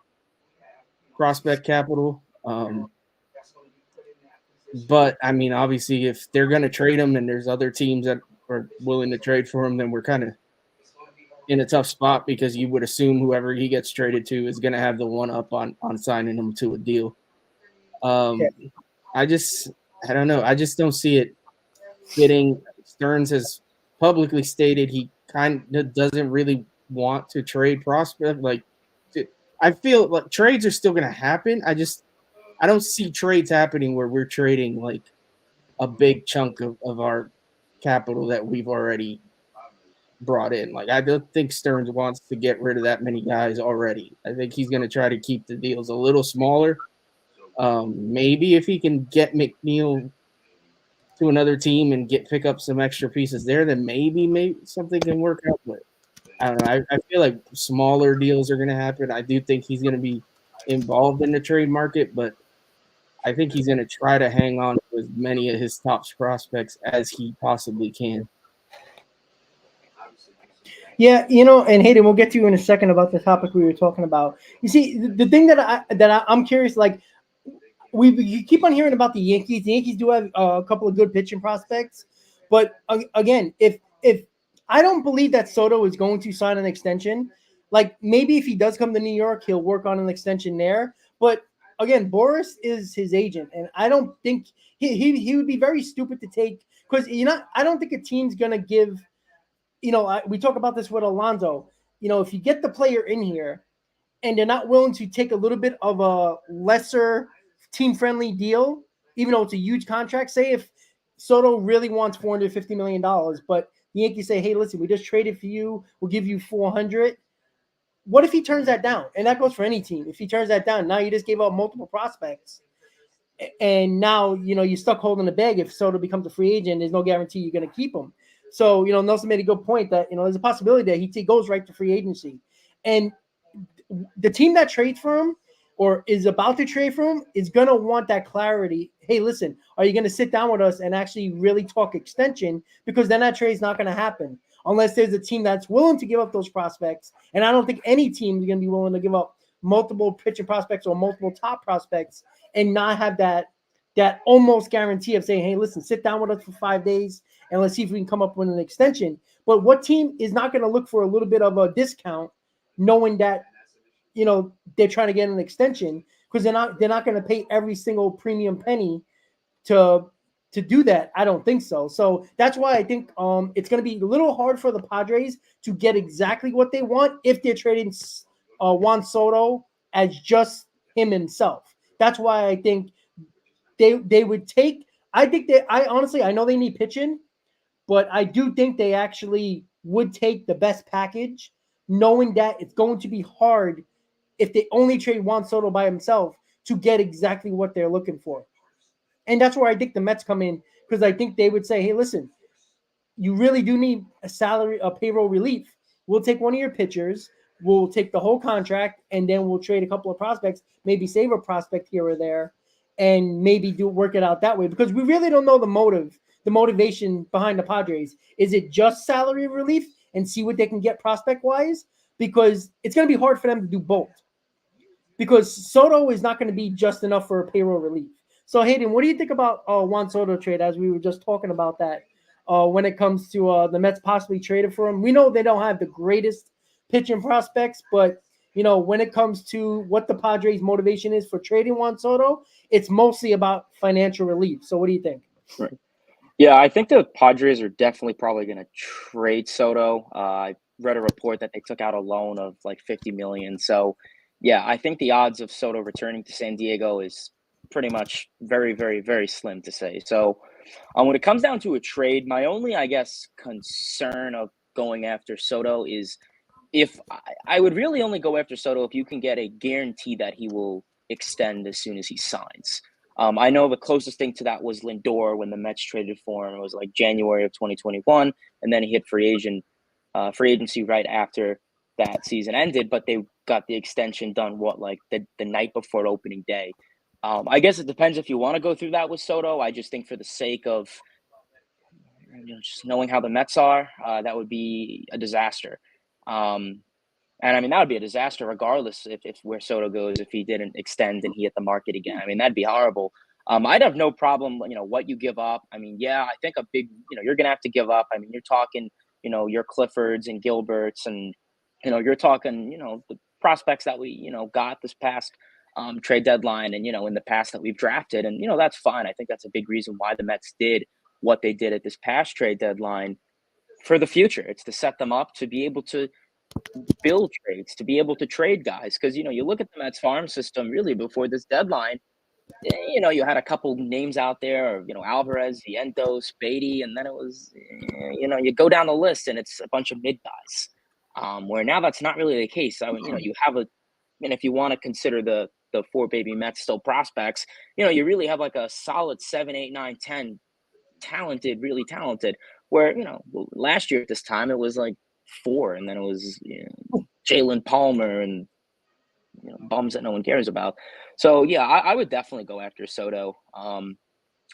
prospect capital. But I mean, obviously, if they're going to trade him and there's other teams that are willing to trade for him, then we're kind of in a tough spot because you would assume whoever he gets traded to is going to have the one up on signing him to a deal. I don't know. I just don't see it fitting. Stearns has publicly stated he kind of doesn't really want to trade prospect. Like, I feel like trades are still going to happen. I don't see trades happening where we're trading like a big chunk of our capital that we've already brought in. Like, I don't think Stearns wants to get rid of that many guys already. I think he's going to try to keep the deals a little smaller. Maybe if he can get McNeil to another team and pick up some extra pieces there, then maybe something can work out. But I don't know. I feel like smaller deals are going to happen. I do think he's going to be involved in the trade market, but I think he's going to try to hang on to as many of his top prospects as he possibly can. Yeah, and Hayden, we'll get to you in a second about the topic we were talking about. You see, the thing that I'm curious, like, you keep on hearing about the Yankees. The Yankees do have a couple of good pitching prospects, but again, if I don't believe that Soto is going to sign an extension, like maybe if he does come to New York, he'll work on an extension there. But again, Boris is his agent, and I don't think he would be very stupid to take, because I don't think a team's gonna give. We talk about this with Alonso. If you get the player in here and they're not willing to take a little bit of a lesser team-friendly deal, even though it's a huge contract. Say if Soto really wants $450 million, but the Yankees say, hey, listen, we just traded for you. We'll give you $400. What if he turns that down? And that goes for any team. If he turns that down, now you just gave up multiple prospects. And now, you're stuck holding the bag. If Soto becomes a free agent, there's no guarantee you're going to keep him. So, Nelson made a good point that, there's a possibility that he goes right to free agency. And the team that trades for him or is about to trade for him is going to want that clarity. Hey, listen, are you going to sit down with us and actually really talk extension? Because then that trade's not going to happen unless there's a team that's willing to give up those prospects. And I don't think any team is going to be willing to give up multiple pitching prospects or multiple top prospects and not have that almost guarantee of saying, hey, listen, sit down with us for 5 days and let's see if we can come up with an extension. But what team is not going to look for a little bit of a discount knowing that, they're trying to get an extension, because they're not going to pay every single premium penny to do that? I don't think so. So that's why I think it's going to be a little hard for the Padres to get exactly what they want if they're trading Juan Soto as just himself. That's why I think they would take. I know they need pitching, but I do think they actually would take the best package, knowing that it's going to be hard if they only trade Juan Soto by himself to get exactly what they're looking for. And that's where I think the Mets come in, because I think they would say, hey, listen, you really do need a payroll relief. We'll take one of your pitchers, we'll take the whole contract, and then we'll trade a couple of prospects, maybe save a prospect here or there, and maybe work it out that way, because we really don't know the motivation behind the Padres. Is it just salary relief and see what they can get prospect-wise? Because it's going to be hard for them to do both, because Soto is not going to be just enough for a payroll relief. So, Hayden, what do you think about Juan Soto trade, as we were just talking about that, when it comes to the Mets possibly traded for him? We know they don't have the greatest pitching prospects, but, when it comes to what the Padres' motivation is for trading Juan Soto, it's mostly about financial relief. So what do you think? Right. Yeah, I think the Padres are definitely probably going to trade Soto. I read a report that they took out a loan of like $50 million. So, yeah, I think the odds of Soto returning to San Diego is pretty much very, very, very slim, to say. So, when it comes down to a trade, my only, I guess, concern of going after Soto is if I would really only go after Soto if you can get a guarantee that he will extend as soon as he signs. I know the closest thing to that was Lindor when the Mets traded for him. It was like January of 2021, and then he hit free agency right after that season ended, but they got the extension done the night before opening day. I guess it depends if you want to go through that with Soto. I just think for the sake of just knowing how the Mets are, that would be a disaster. And I mean, that would be a disaster regardless if where Soto goes, if he didn't extend and he hit the market again. I mean, that'd be horrible. I'd have no problem, what you give up. I mean, yeah, I think a big, you're going to have to give up. I mean, you're talking, your Cliffords and Gilberts and, you're talking, the prospects that we, got this past trade deadline and, in the past that we've drafted. And, that's fine. I think that's a big reason why the Mets did what they did at this past trade deadline for the future. It's to set them up to be able to build trades, to be able to trade guys. Because, you look at the Mets farm system really before this deadline, you had a couple names out there, Alvarez, Vientos, Beatty, and then it was, you go down the list and it's a bunch of mid guys. Where now that's not really the case. I mean, you have and if you want to consider the four baby Mets still prospects, you really have like a solid 7, 8, 9, 10 talented, really talented. Where last year at this time it was like 4, and then it was Jalen Palmer and bums that no one cares about. So yeah, I would definitely go after Soto.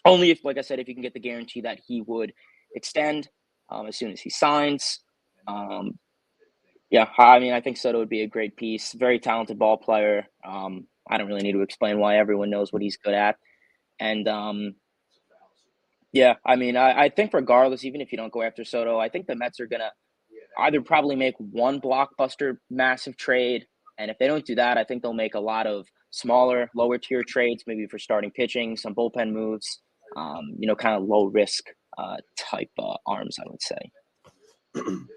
Only if, like I said, if you can get the guarantee that he would extend as soon as he signs. Yeah, I mean, I think Soto would be a great piece. Very talented ball player. I don't really need to explain why. Everyone knows what he's good at. And yeah, I mean, I think regardless, even if you don't go after Soto, I think the Mets are gonna either probably make one blockbuster massive trade, and if they don't do that, I think they'll make a lot of smaller, lower tier trades, maybe for starting pitching, some bullpen moves, kind of low risk type arms, I would say.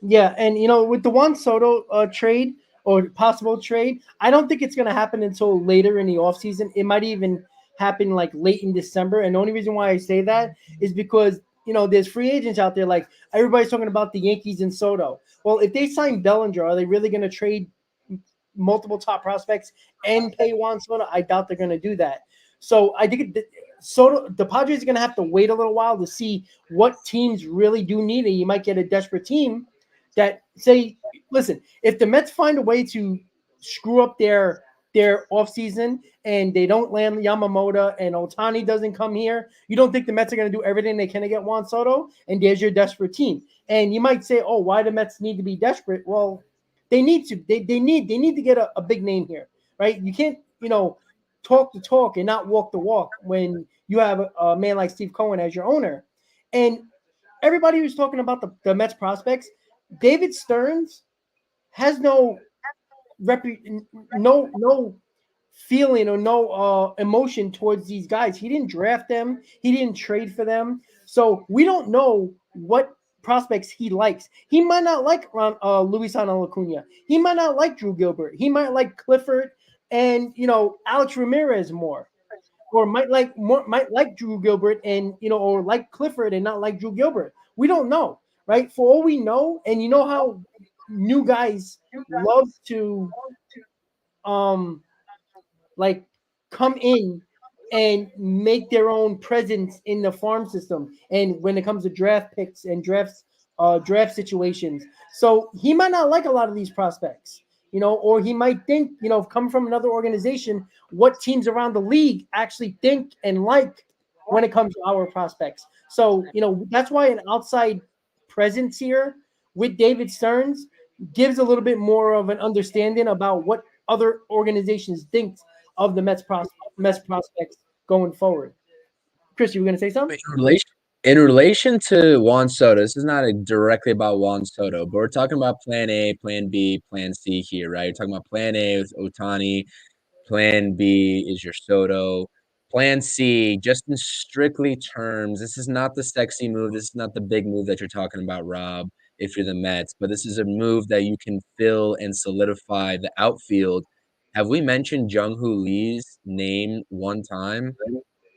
Yeah, and with the Juan Soto trade or possible trade, I don't think it's going to happen until later in the offseason. It might even happen like late in December. And the only reason why I say that is because there's free agents out there. Like everybody's talking about the Yankees and Soto. Well, if they sign Bellinger, are they really going to trade multiple top prospects and pay Juan Soto? I doubt they're going to do that. So I think Soto, the Padres are going to have to wait a little while to see what teams really do need it. You might get a desperate team that say, listen, if the Mets find a way to screw up their offseason and they don't land Yamamoto and Ohtani doesn't come here, you don't think the Mets are going to do everything they can to get Juan Soto? And there's your desperate team. And you might say, oh, why do Mets need to be desperate? Well, they need to. They need to get a big name here, right? You can't, talk the talk and not walk the walk when you have a man like Steve Cohen as your owner. And everybody who's talking about the Mets prospects, David Stearns has no feeling or no emotion towards these guys. He didn't draft them. He didn't trade for them. So we don't know what prospects he likes. He might not like Luis Acuna. He might not like Drew Gilbert. He might like Clifford and Alex Ramirez more, or might like Drew Gilbert and or like Clifford and not like Drew Gilbert. We don't know, right? For all we know, and how new guys love to like come in and make their own presence in the farm system, and when it comes to draft picks and draft situations. So he might not like a lot of these prospects, or he might think, come from another organization, what teams around the league actually think and like when it comes to our prospects. So, that's why an outside presence here with David Stearns gives a little bit more of an understanding about what other organizations think of the Mets prospects going forward. Chris, you were going to say something? In relation to Juan Soto, this is not directly about Juan Soto, but we're talking about Plan A, Plan B, Plan C here, right? You're talking about Plan A with Ohtani. Plan B is your Soto. Plan C, just in strictly terms, this is not the sexy move. This is not the big move that you're talking about, Rob, if you're the Mets, but this is a move that you can fill and solidify the outfield. Have we mentioned Jung-Hoo Lee's name one time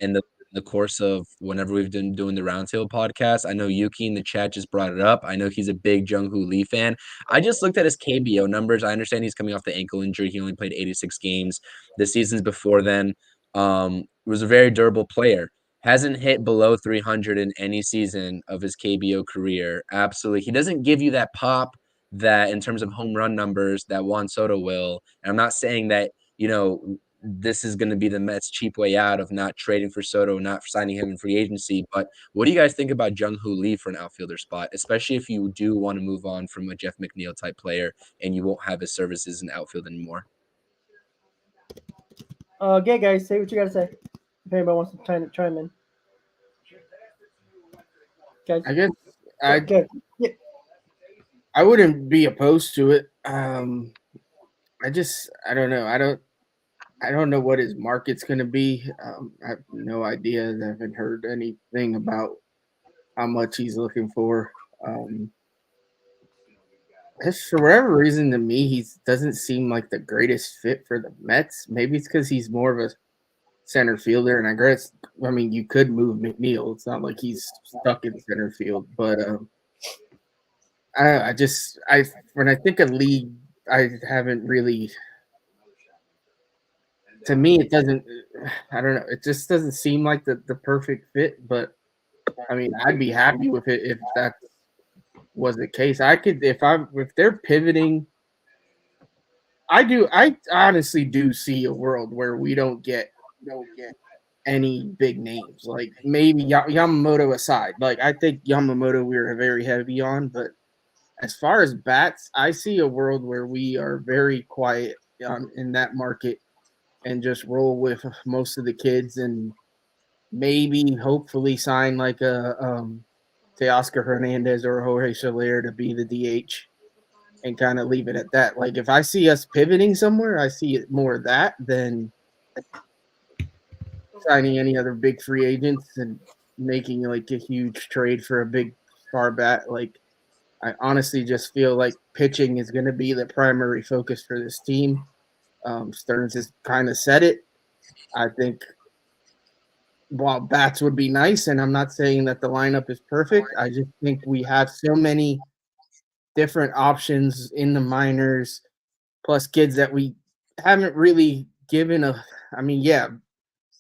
in the course of whenever we've been doing the Roundtable podcast? I know Yuki in the chat just brought it up. I know he's a big Jung-Hoo Lee fan. I just looked at his KBO numbers. I understand he's coming off the ankle injury. He only played 86 games. The seasons before then, was a very durable player. Hasn't hit below 300 in any season of his KBO career. Absolutely. He doesn't give you that pop that in terms of home run numbers that Juan Soto will. And I'm not saying that, this is going to be the Mets' cheap way out of not trading for Soto, not signing him in free agency. But what do you guys think about Jung-Hoo Lee for an outfielder spot, especially if you do want to move on from a Jeff McNeil type player and you won't have his services in outfield anymore? Yeah, guys, say what you got to say. If anybody wants to chime in. Guys. I guess Okay. Yeah. I wouldn't be opposed to it. I don't know. I don't know what his market's going to be. I have no idea. I haven't heard anything about how much he's looking for. Just for whatever reason, to me, he doesn't seem like the greatest fit for the Mets. Maybe it's because he's more of a center fielder, and I mean, you could move McNeil. It's not like he's stuck in center field, but when I think of Lee, I haven't really. To me, it doesn't. I don't know. It just doesn't seem like the perfect fit. But I mean, I'd be happy with it if that was the case. If they're pivoting. I honestly do see a world where we don't get any big names. Like maybe Yamamoto aside. Like I think Yamamoto we were very heavy on, but as far as bats, I see a world where we are very quiet in that market and just roll with most of the kids and maybe hopefully sign like Teoscar Hernandez or Jorge Soler to be the DH and kind of leave it at that. Like if I see us pivoting somewhere, I see it more that than signing any other big free agents and making like a huge trade for a big star bat. Like I honestly just feel like pitching is going to be the primary focus for this team. Stearns has kind of said it. I think while bats would be nice, and I'm not saying that the lineup is perfect, I just think we have so many different options in the minors, plus kids that we haven't really given a – I mean, yeah,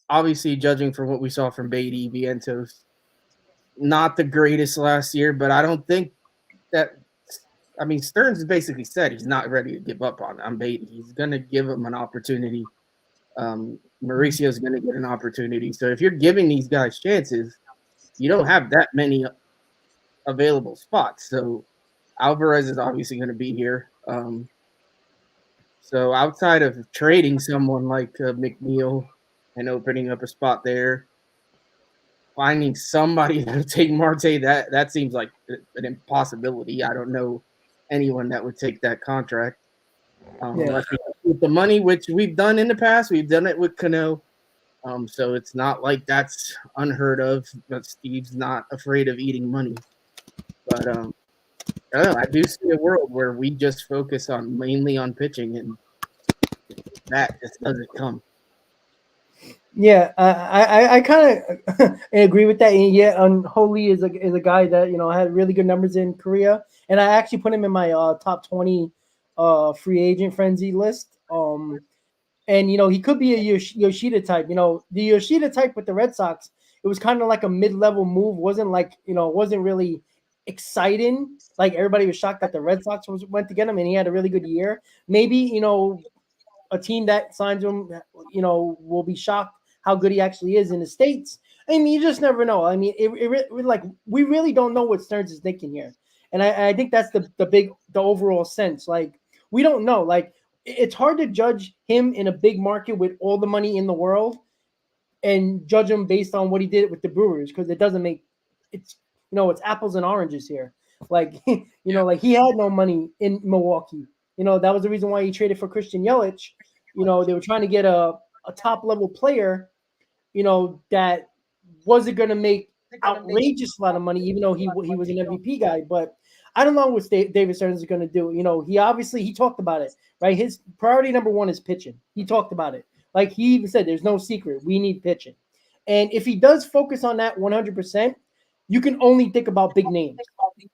obviously judging from what we saw from Beatty, Vientos, not the greatest last year, but I don't think that – I mean, Stearns has basically said he's not ready to give up on Beatty. He's going to give him an opportunity. Mauricio's going to get an opportunity. So if you're giving these guys chances, you don't have that many available spots. So Alvarez is obviously going to be here. So outside of trading someone like McNeil and opening up a spot there, finding somebody to take Marte, that seems like an impossibility. I don't know anyone that would take that contract. With the money, which we've done in the past, we've done it with Cano. So it's not like that's unheard of, but Steve's not afraid of eating money. But I don't know, I do see a world where we just focus mainly on pitching, and that just doesn't come. Yeah, I kind of agree with that. And yeah, Holy is a guy that had really good numbers in Korea, and I actually put him in my top 20 free agent frenzy list. And he could be a Yoshida type. The Yoshida type with the Red Sox, it was kind of like a mid-level move. Wasn't like wasn't really exciting. Like everybody was shocked that the Red Sox went to get him, and he had a really good year. Maybe a team that signs him, will be shocked how good he actually is in the States. I mean, you just never know. I mean, we really don't know what Stearns is thinking here. And I think that's the overall sense. Like, we don't know. Like, it's hard to judge him in a big market with all the money in the world and judge him based on what he did with the Brewers, because it doesn't make it's apples and oranges here. Like, like he had no money in Milwaukee. That was the reason why he traded for Christian Yelich. They were trying to get a top level player, that wasn't going to make outrageous lot of money, even though he was an MVP guy. But I don't know what David Stearns is going to do. He talked about it, right? His priority number one is pitching. He talked about it. Like he even said, there's no secret. We need pitching. And if he does focus on that 100%, you can only think about big names.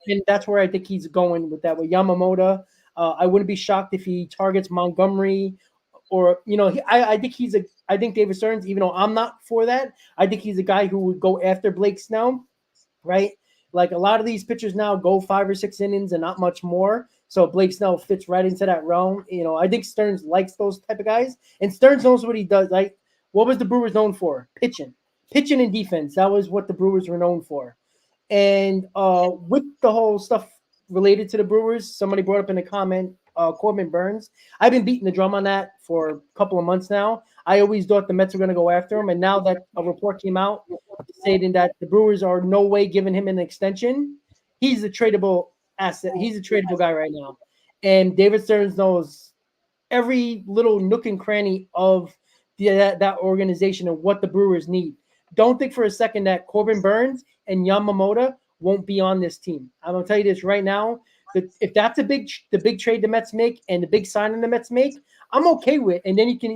And that's where I think he's going with that. With Yamamoto, I wouldn't be shocked if he targets Montgomery, or I think David Stearns, even though I'm not for that, I think he's a guy who would go after Blake Snell, right? Like a lot of these pitchers now go 5 or 6 innings and not much more. So Blake Snell fits right into that realm. I think Stearns likes those type of guys, and Stearns knows what he does. Like, what was the Brewers known for? Pitching and defense. That was what the Brewers were known for. And with the whole stuff related to the Brewers, somebody brought up in a comment, Corbin Burns. I've been beating the drum on that for a couple of months now. I always thought the Mets were going to go after him, and now that a report came out stating that the Brewers are no way giving him an extension, he's a tradable asset. He's a tradable guy right now. And David Stearns knows every little nook and cranny of that organization and what the Brewers need. Don't think for a second that Corbin Burns and Yamamoto won't be on this team. I'm gonna tell you this right now. That if that's the big trade the Mets make and the big signing the Mets make, I'm okay with. And then you can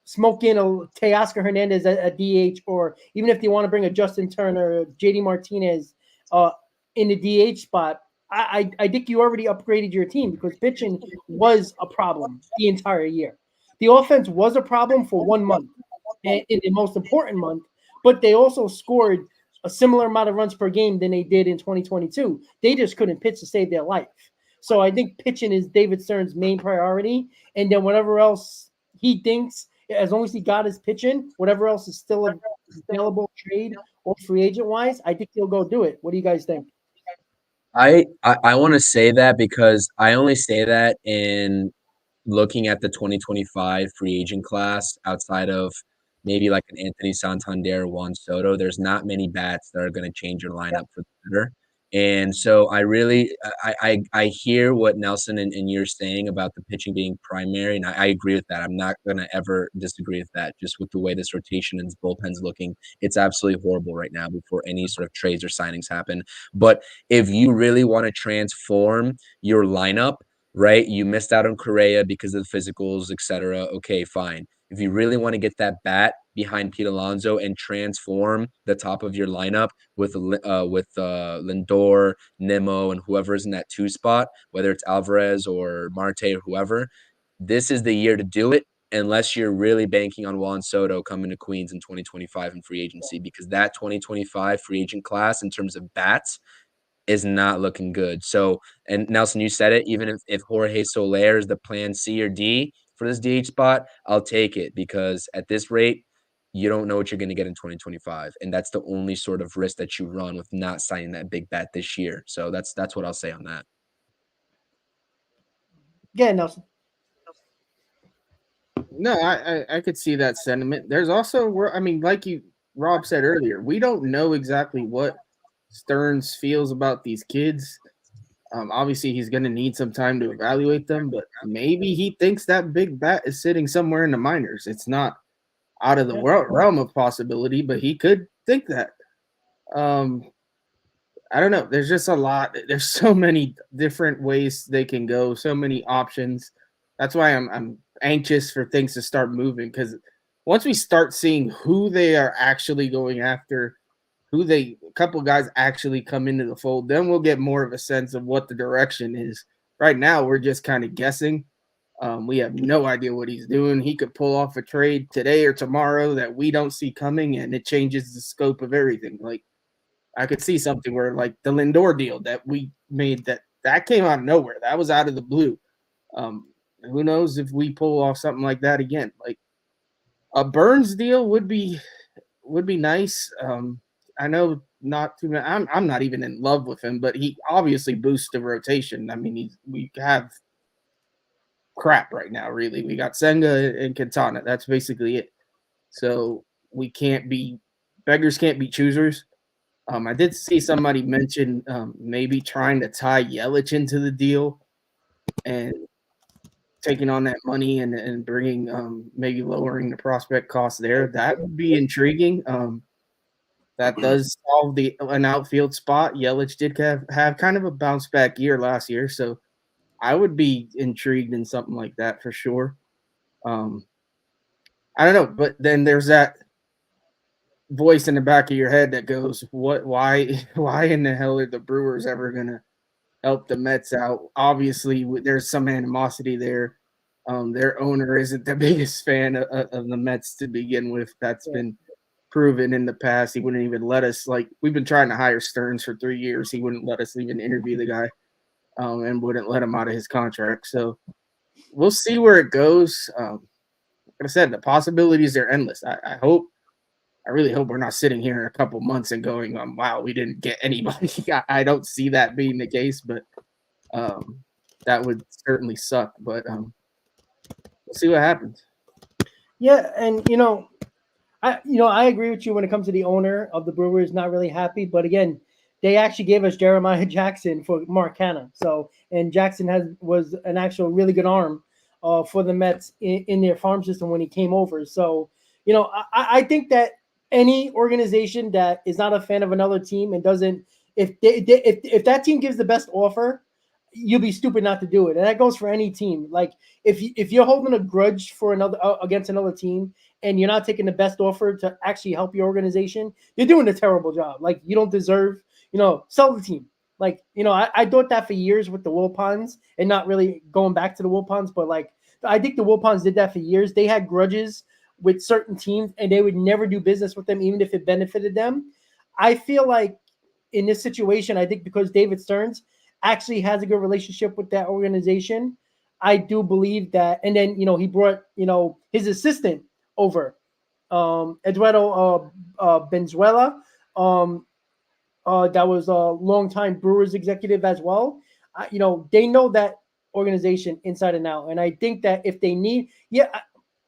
smoke in a Teoscar Hernandez at DH, or even if they want to bring a Justin Turner or JD Martinez in the DH spot. I think you already upgraded your team because pitching was a problem the entire year. The offense was a problem for 1 month, in the most important month, but they also scored a similar amount of runs per game than they did in 2022. They just couldn't pitch to save their life. So I think pitching is David Stearns' main priority, and then whatever else he thinks, as long as he got his pitching, whatever else is still available trade or free agent wise, I think he'll go do it. What do you guys think? I want to say that because I only say that in looking at the 2025 free agent class outside of maybe like an Anthony Santander, Juan Soto, there's not many bats that are going to change your lineup for the better. And so I hear what Nelson and you're saying about the pitching being primary, and I agree with that. I'm not going to ever disagree with that. Just with the way this rotation and bullpen's looking, it's absolutely horrible right now before any sort of trades or signings happen. But if you really want to transform your lineup, right? You missed out on Correa because of the physicals, etc. Okay, fine. If you really want to get that bat behind Pete Alonso and transform the top of your lineup with Lindor, Nimmo, and whoever's in that 2 spot, whether it's Alvarez or Marte or whoever, this is the year to do it. Unless you're really banking on Juan Soto coming to Queens in 2025 in free agency, because that 2025 free agent class in terms of bats is not looking good. So, and Nelson, you said it, even if Jorge Soler is the plan C or D for this DH spot, I'll take it because at this rate, you don't know what you're going to get in 2025. And that's the only sort of risk that you run with not signing that big bat this year. So that's what I'll say on that. Yeah, Nelson. No, I could see that sentiment. There's also, like Rob said earlier, we don't know exactly what Stearns feels about these kids. Obviously, he's going to need some time to evaluate them, but maybe he thinks that big bat is sitting somewhere in the minors. It's not out of the realm of possibility, but he could think that. I don't know. There's just a lot. There's so many different ways they can go, so many options. That's why I'm anxious for things to start moving, because once we start seeing who they are actually going after, a couple of guys actually come into the fold, then we'll get more of a sense of what the direction is. Right now, we're just kind of guessing. We have no idea what he's doing. He could pull off a trade today or tomorrow that we don't see coming, and it changes the scope of everything. Like, I could see something where, like, the Lindor deal that we made, that came out of nowhere. That was out of the blue. Who knows if we pull off something like that again? Like, a Burns deal would be nice. I know not too many. I'm not even in love with him, but he obviously boosts the rotation. I mean, we have crap right now, really. We got Senga and Quintana. That's basically it. So beggars can't be choosers. I did see somebody mention maybe trying to tie Yelich into the deal and taking on that money and bringing maybe lowering the prospect cost there. That would be intriguing. That does solve an outfield spot. Yelich did have kind of a bounce back year last year, so I would be intrigued in something like that for sure. I don't know, but then there's that voice in the back of your head that goes, why in the hell are the Brewers ever gonna help the Mets out? Obviously, there's some animosity there. Their owner isn't the biggest fan of the Mets to begin with. That's been proven in the past. He wouldn't even let us, we've been trying to hire Stearns for 3 years. He wouldn't let us even interview the guy. and wouldn't let him out of his contract. So we'll see where it goes. Like I said, the possibilities are endless. I really hope we're not sitting here in a couple months and going, wow, we didn't get anybody. I don't see that being the case, but that would certainly suck. But we'll see what happens. Yeah, and I agree with you when it comes to the owner of the Brewers not really happy, but again, they actually gave us Jeremiah Jackson for Mark Canha. So, and Jackson was an actual really good arm for the Mets in their farm system when he came over. So, I think that any organization that is not a fan of another team and doesn't, if that team gives the best offer, you'll be stupid not to do it. And that goes for any team. Like if you're holding a grudge for another against another team and you're not taking the best offer to actually help your organization, you're doing a terrible job. Like you don't deserve, sell the team. Like, I thought that for years with the Wilpons and not really going back to the Wilpons, but like I think the Wilpons did that for years. They had grudges with certain teams and they would never do business with them, even if it benefited them. I feel like in this situation, I think because David Stearns actually has a good relationship with that organization, I do believe that. And then, he brought, his assistant over, Eduardo Benzuela, that was a longtime Brewers executive as well. They know that organization inside and out. And I think that if they need,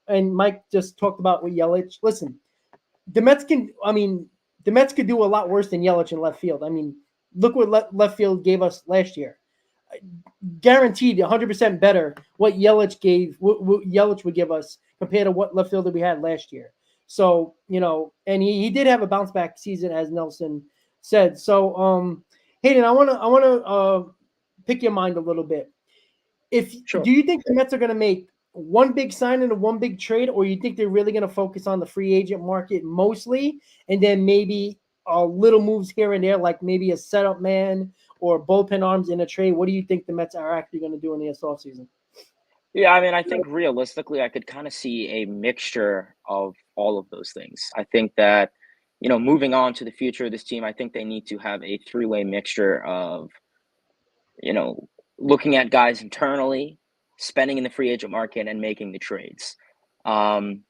and Mike just talked about with Yelich. Listen, the Mets could do a lot worse than Yelich in left field. I mean, look what left field gave us last year. Guaranteed 100% better what Yelich what Yelich would give us compared to what left fielder we had last year. So, and he did have a bounce back season, as Nelson said. So, Hayden, I want to pick your mind a little bit. Sure. Do you think the Mets are going to make one big sign and one big trade, or you think they're really going to focus on the free agent market mostly, and then maybe little moves here and there, like maybe a setup man or bullpen arms in a trade? What do you think the Mets are actually going to do in this offseason? Yeah, I mean, I think realistically, I could kind of see a mixture of all of those things. I think that, moving on to the future of this team, I think they need to have a three-way mixture of, looking at guys internally, spending in the free agent market, and making the trades. When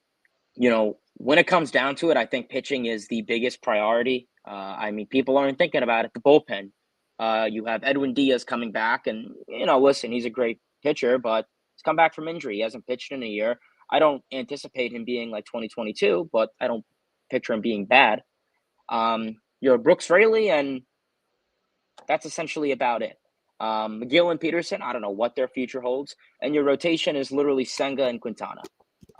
it comes down to it, I think pitching is the biggest priority. I mean, people aren't thinking about it. The bullpen, you have Edwin Diaz coming back, and, listen, he's a great pitcher, but he's come back from injury. He hasn't pitched in a year. I don't anticipate him being like 2022, but I don't picture him being bad. You're Brooks Raley, and that's essentially about it. McGill and Peterson, I don't know what their future holds. And your rotation is literally Senga and Quintana.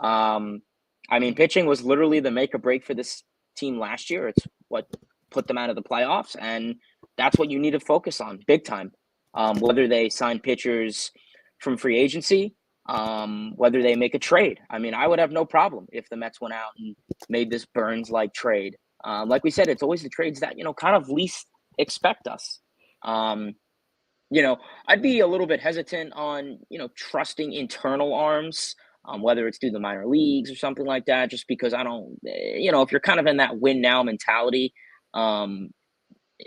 I mean, pitching was literally the make or break for this team last year. It's what put them out of the playoffs, and that's what you need to focus on big time. Whether they sign pitchers from free agency, whether they make a trade. I mean, I would have no problem if the Mets went out and made this Burns-like trade. Like we said, it's always the trades that, kind of least expect us. I'd be a little bit hesitant on, trusting internal arms, whether it's through the minor leagues or something like that, just because I don't, if you're kind of in that win now mentality, I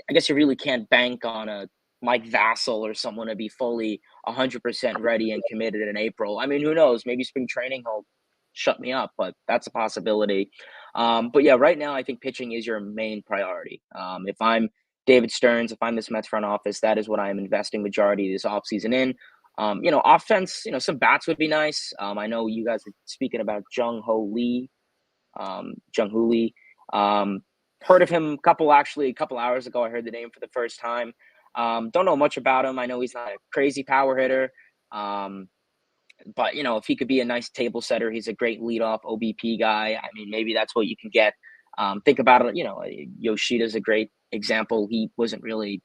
guess you really can't bank on a Mike Vassell or someone to be fully 100% ready and committed in April. I mean, who knows? Maybe spring training will shut me up, but that's a possibility. But yeah, right now I think pitching is your main priority. If I'm David Stearns, if I'm this Mets front office, that is what I am investing majority of this offseason in. Offense, some bats would be nice. I know you guys were speaking about Jung Hoo Lee. Heard of him a couple hours ago. I heard the name for the first time. Don't know much about him. I know he's not a crazy power hitter. But, if he could be a nice table setter, he's a great leadoff OBP guy. I mean, maybe that's what you can get. Think about it. Yoshida's a great example. He wasn't really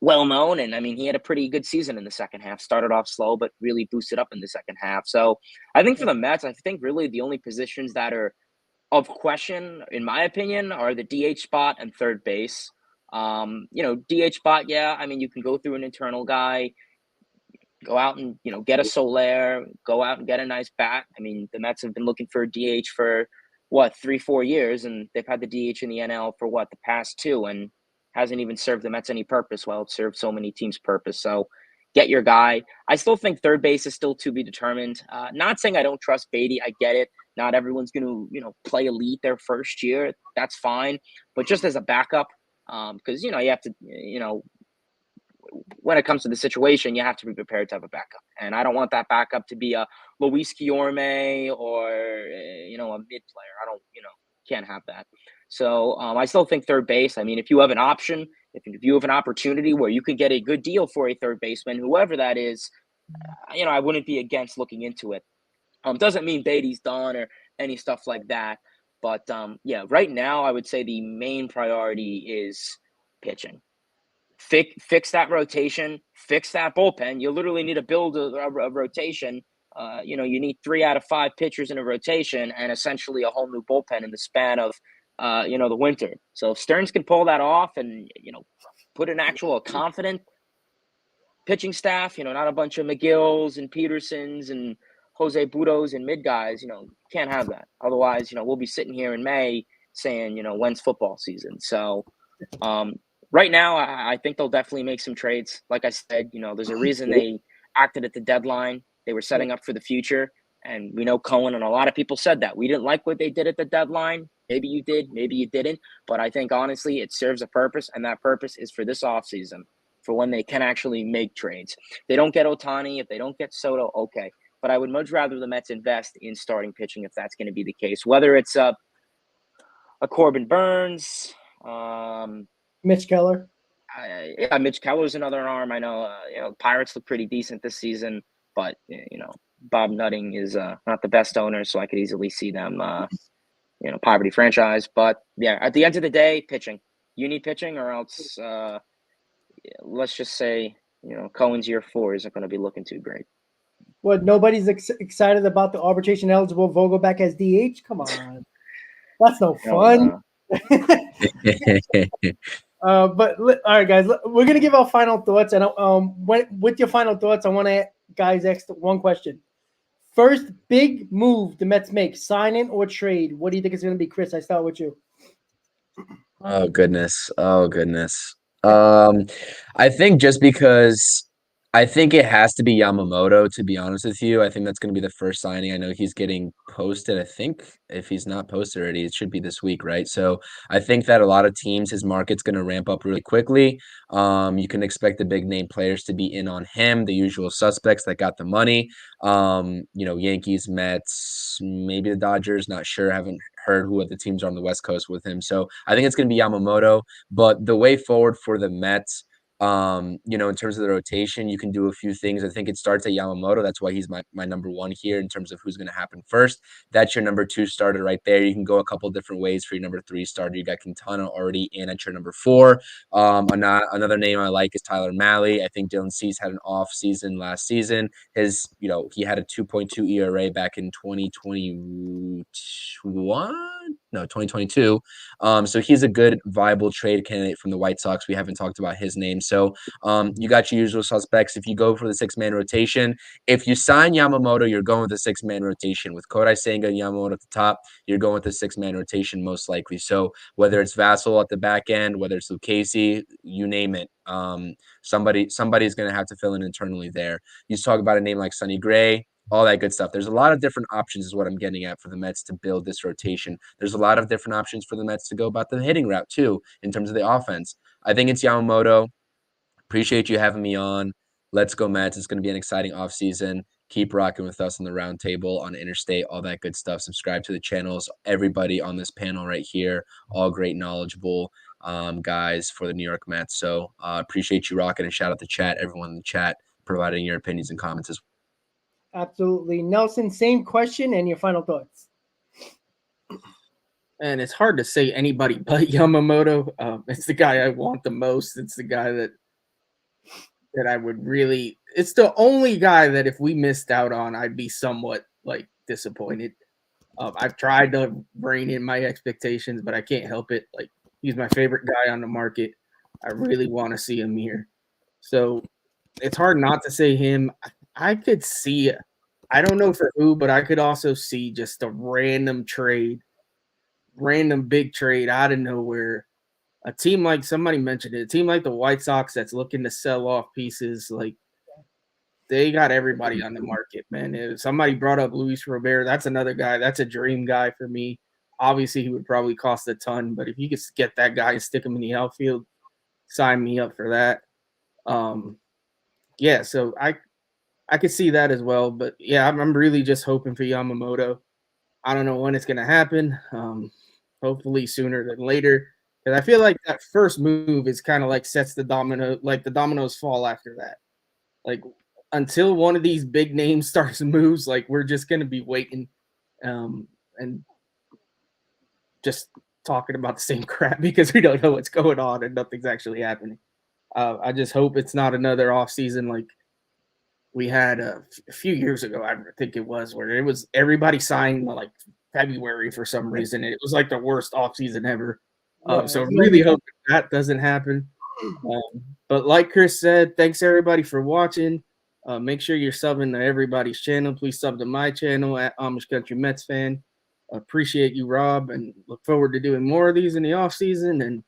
well known. And I mean, he had a pretty good season in the second half, started off slow, but really boosted up in the second half. So I think for the Mets, I think really the only positions that are of question, in my opinion, are the DH spot and third base. DH spot, yeah. I mean, you can go through an internal guy, go out and, get a Soler, go out and get a nice bat. I mean, the Mets have been looking for a DH for 3-4 years, and they've had the DH in the NL for the past 2, and hasn't even served the Mets any purpose. Well, it served so many teams' purpose. So get your guy. I still think third base is still to be determined. Not saying I don't trust Beatty. I get it. Not everyone's going to, play elite their first year. That's fine. But just as a backup, because, you have to, when it comes to the situation, you have to be prepared to have a backup. And I don't want that backup to be a Luis Guillorme or, a mid player. I don't, can't have that. So I still think third base. I mean, if you have an option, if you have an opportunity where you could get a good deal for a third baseman, whoever that is, I wouldn't be against looking into it. Doesn't mean Beatty's done or any stuff like that. But right now I would say the main priority is pitching. Fix that rotation, fix that bullpen. You literally need to build a rotation. You need 3 out of 5 pitchers in a rotation and essentially a whole new bullpen in the span of, the winter. So if Stearns can pull that off and, put an actual confident pitching staff, not a bunch of McGills and Petersons and Jose Budos and mid guys, can't have that. Otherwise, we'll be sitting here in May saying, when's football season? So, right now, I think they'll definitely make some trades. Like I said, there's a reason they acted at the deadline. They were setting up for the future. And we know Cohen and a lot of people said that. We didn't like what they did at the deadline. Maybe you did, maybe you didn't. But I think, honestly, it serves a purpose, and that purpose is for this offseason, for when they can actually make trades. They don't get Ohtani. If they don't get Soto, okay. But I would much rather the Mets invest in starting pitching if that's going to be the case. Whether it's a Corbin Burns, Mitch Keller. Mitch Keller's another arm. I know, Pirates look pretty decent this season, but, Bob Nutting is not the best owner, so I could easily see them, poverty franchise. But, yeah, at the end of the day, pitching. You need pitching or else, let's just say, Cohen's year 4 isn't going to be looking too great. What, nobody's excited about the arbitration-eligible Vogelback as DH? Come on. That's no fun. But all right, guys, we're gonna give our final thoughts, and with your final thoughts, I want to guys ask one question. First big move the Mets make: sign in or trade? What do you think it's gonna be, Chris? I start with you. Oh goodness. I think just because I think it has to be Yamamoto, to be honest with you. I think that's going to be the first signing. I know he's getting posted. I think if he's not posted already, it should be this week, right? So I think that a lot of teams, his market's going to ramp up really quickly. You can expect the big name players to be in on him, the usual suspects that got the money. Yankees, Mets, maybe the Dodgers, not sure. Haven't heard who other teams are on the West Coast with him. So I think it's going to be Yamamoto. But the way forward for the Mets, in terms of the rotation, you can do a few things. I think it starts at Yamamoto. That's why he's my number 1 here in terms of who's going to happen first. That's your number 2 starter right there. You can go a couple different ways for your number 3 starter. You got Quintana already in at your number 4. Another name I like is Tyler Mahle. I think Dylan Cease had an off season last season. He had a 2.2 ERA back in 2022. So he's a good viable trade candidate from the White Sox. We haven't talked about his name. So you got your usual suspects. If you go for the 6-man rotation, if you sign Yamamoto, you're going with the 6-man rotation. With Kodai Senga and Yamamoto at the top, you're going with the 6-man rotation most likely. So whether it's Vassell at the back end, whether it's Lucchesi, you name it, somebody's going to have to fill in internally there. You talk about a name like Sonny Gray, all that good stuff. There's a lot of different options is what I'm getting at for the Mets to build this rotation. There's a lot of different options for the Mets to go about the hitting route too, in terms of the offense. I think it's Yamamoto. Appreciate you having me on. Let's go Mets. It's going to be an exciting offseason. Keep rocking with us on the round table, on Interstate, all that good stuff. Subscribe to the channels. Everybody on this panel right here, all great, knowledgeable guys for the New York Mets. So appreciate you rocking, and shout out the chat, everyone in the chat, providing your opinions and comments as well. Absolutely. Nelson, same question and your final thoughts. And it's hard to say anybody but Yamamoto. It's the guy I want the most. It's the guy that I would really – it's the only guy that if we missed out on, I'd be somewhat, disappointed. I've tried to rein in my expectations, but I can't help it. He's my favorite guy on the market. I really want to see him here. So it's hard not to say him. I could see it. I don't know for who, but I could also see just a random big trade out of nowhere. a team like somebody mentioned it, a team like the White Sox that's looking to sell off pieces, like they got everybody on the market, man. If somebody brought up Luis Robert, that's another guy. That's a dream guy for me. Obviously, he would probably cost a ton, but if you could get that guy and stick him in the outfield, sign me up for that. Yeah, so I could see that as well. But yeah, I'm really just hoping for Yamamoto. I don't know when it's gonna happen. Hopefully sooner than later. Because I feel like that first move is kind of like sets the domino, like the dominoes fall after that. Like until one of these big names starts moves, like we're just gonna be waiting, and just talking about the same crap because we don't know what's going on and nothing's actually happening. I just hope it's not another off season like we had a few years ago. I think it was where it was everybody signed like February for some reason. It was like the worst off season ever. So really hope that doesn't happen. But like Chris said, thanks everybody for watching. Make sure you're subbing to everybody's channel. Please sub to my channel at Amish Country Mets Fan. Appreciate you, Rob, and look forward to doing more of these in the off season. And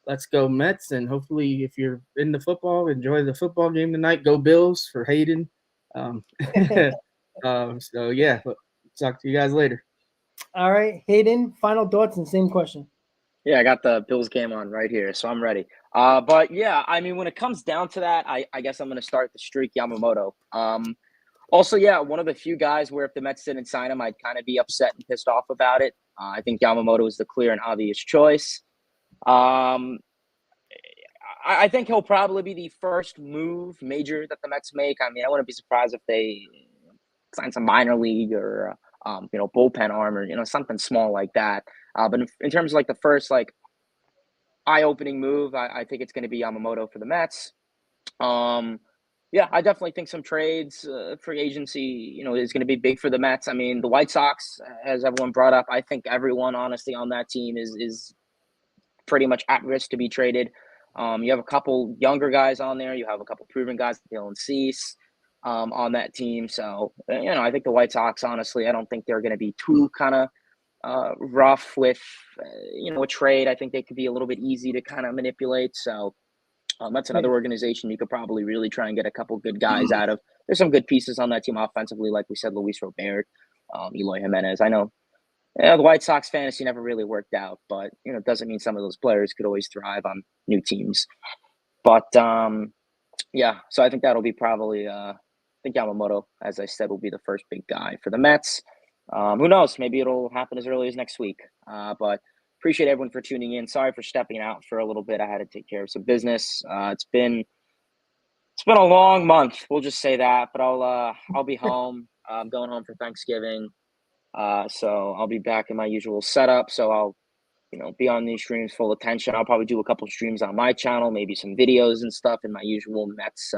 let's go Mets. And hopefully, if you're into football, enjoy the football game tonight. Go Bills for Hayden. So yeah, talk to you guys later. All right, Hayden, final thoughts and same question. Yeah, I got the Bills game on right here, so I'm ready. But yeah, I mean, when it comes down to that, I guess I'm going to start the streak Yamamoto. Also, yeah, one of the few guys where if the Mets didn't sign him, I'd kind of be upset and pissed off about it. I think Yamamoto is the clear and obvious choice. I think he'll probably be the first move major that the Mets make. I mean, I wouldn't be surprised if they sign some minor league or bullpen arm or something small like that. But in terms of like the first like eye-opening move, I think it's going to be Yamamoto for the Mets. Yeah, I definitely think some trades, free agency, is going to be big for the Mets. I mean, the White Sox, as everyone brought up, I think everyone honestly on that team is pretty much at risk to be traded. You have a couple younger guys on there. You have a couple proven guys, Dylan Cease, on that team. So, I think the White Sox, honestly, I don't think they're going to be too kind of rough with, a trade. I think they could be a little bit easy to kind of manipulate. So that's another organization you could probably really try and get a couple good guys out of. There's some good pieces on that team offensively, like we said, Luis Robert, Eloy Jimenez. I know the White Sox fantasy never really worked out, but it doesn't mean some of those players could always thrive on new teams. But yeah, so I think that'll be probably I think Yamamoto, as I said, will be the first big guy for the Mets. Who knows? Maybe it'll happen as early as next week. But appreciate everyone for tuning in. Sorry for stepping out for a little bit. I had to take care of some business. It's been a long month. We'll just say that. But I'll be home. I'm going home for Thanksgiving. So I'll be back in my usual setup. So I'll be on these streams full attention. I'll probably do a couple streams on my channel, maybe some videos and stuff in my usual Mets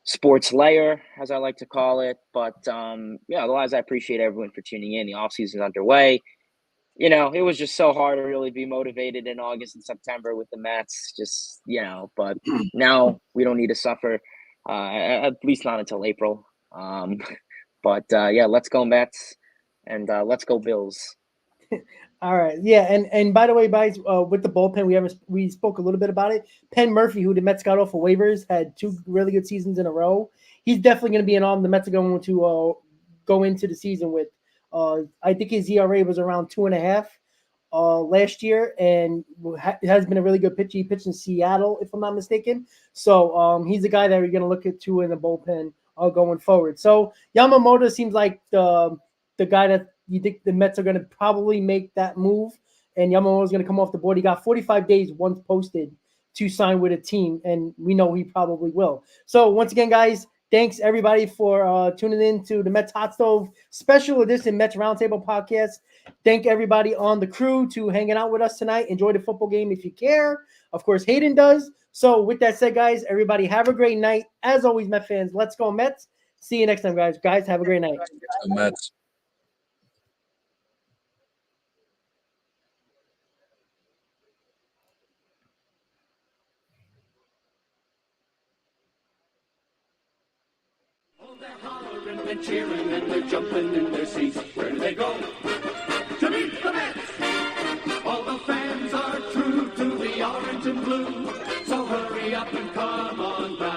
sports layer, as I like to call it. But yeah, otherwise I appreciate everyone for tuning in. The offseason is underway. It was just so hard to really be motivated in August and September with the Mets, but now we don't need to suffer, at least not until April. But yeah, let's go Mets and let's go Bills. All right. Yeah. And by the way, guys, with the bullpen, we spoke a little bit about it. Penn Murphy, who the Mets got off of waivers, had 2 really good seasons in a row. He's definitely going to be an arm the Mets are going to go into the season with. I think his ERA was around 2.5 last year, and it has been a really good pitch. He pitched in Seattle, if I'm not mistaken. So he's a guy that we're going to look at too in the bullpen going forward. So Yamamoto seems like the guy that you think the Mets are going to probably make that move, and Yamamoto is going to come off the board. He got 45 days once posted to sign with a team, and we know he probably will. So once again, guys, thanks everybody for tuning in to the Mets Hot Stove special edition Mets Roundtable podcast. Thank everybody on the crew to hanging out with us tonight. Enjoy the football game if you care. Of course, Hayden does. So with that said, guys, everybody have a great night. As always, Met fans, let's go Mets. See you next time, guys. Guys, have a great night. Mets. They're hollering, they're cheering, and they're jumping in their seats. Where do they go? To meet the Mets! All the fans are true to So hurry up and come on down.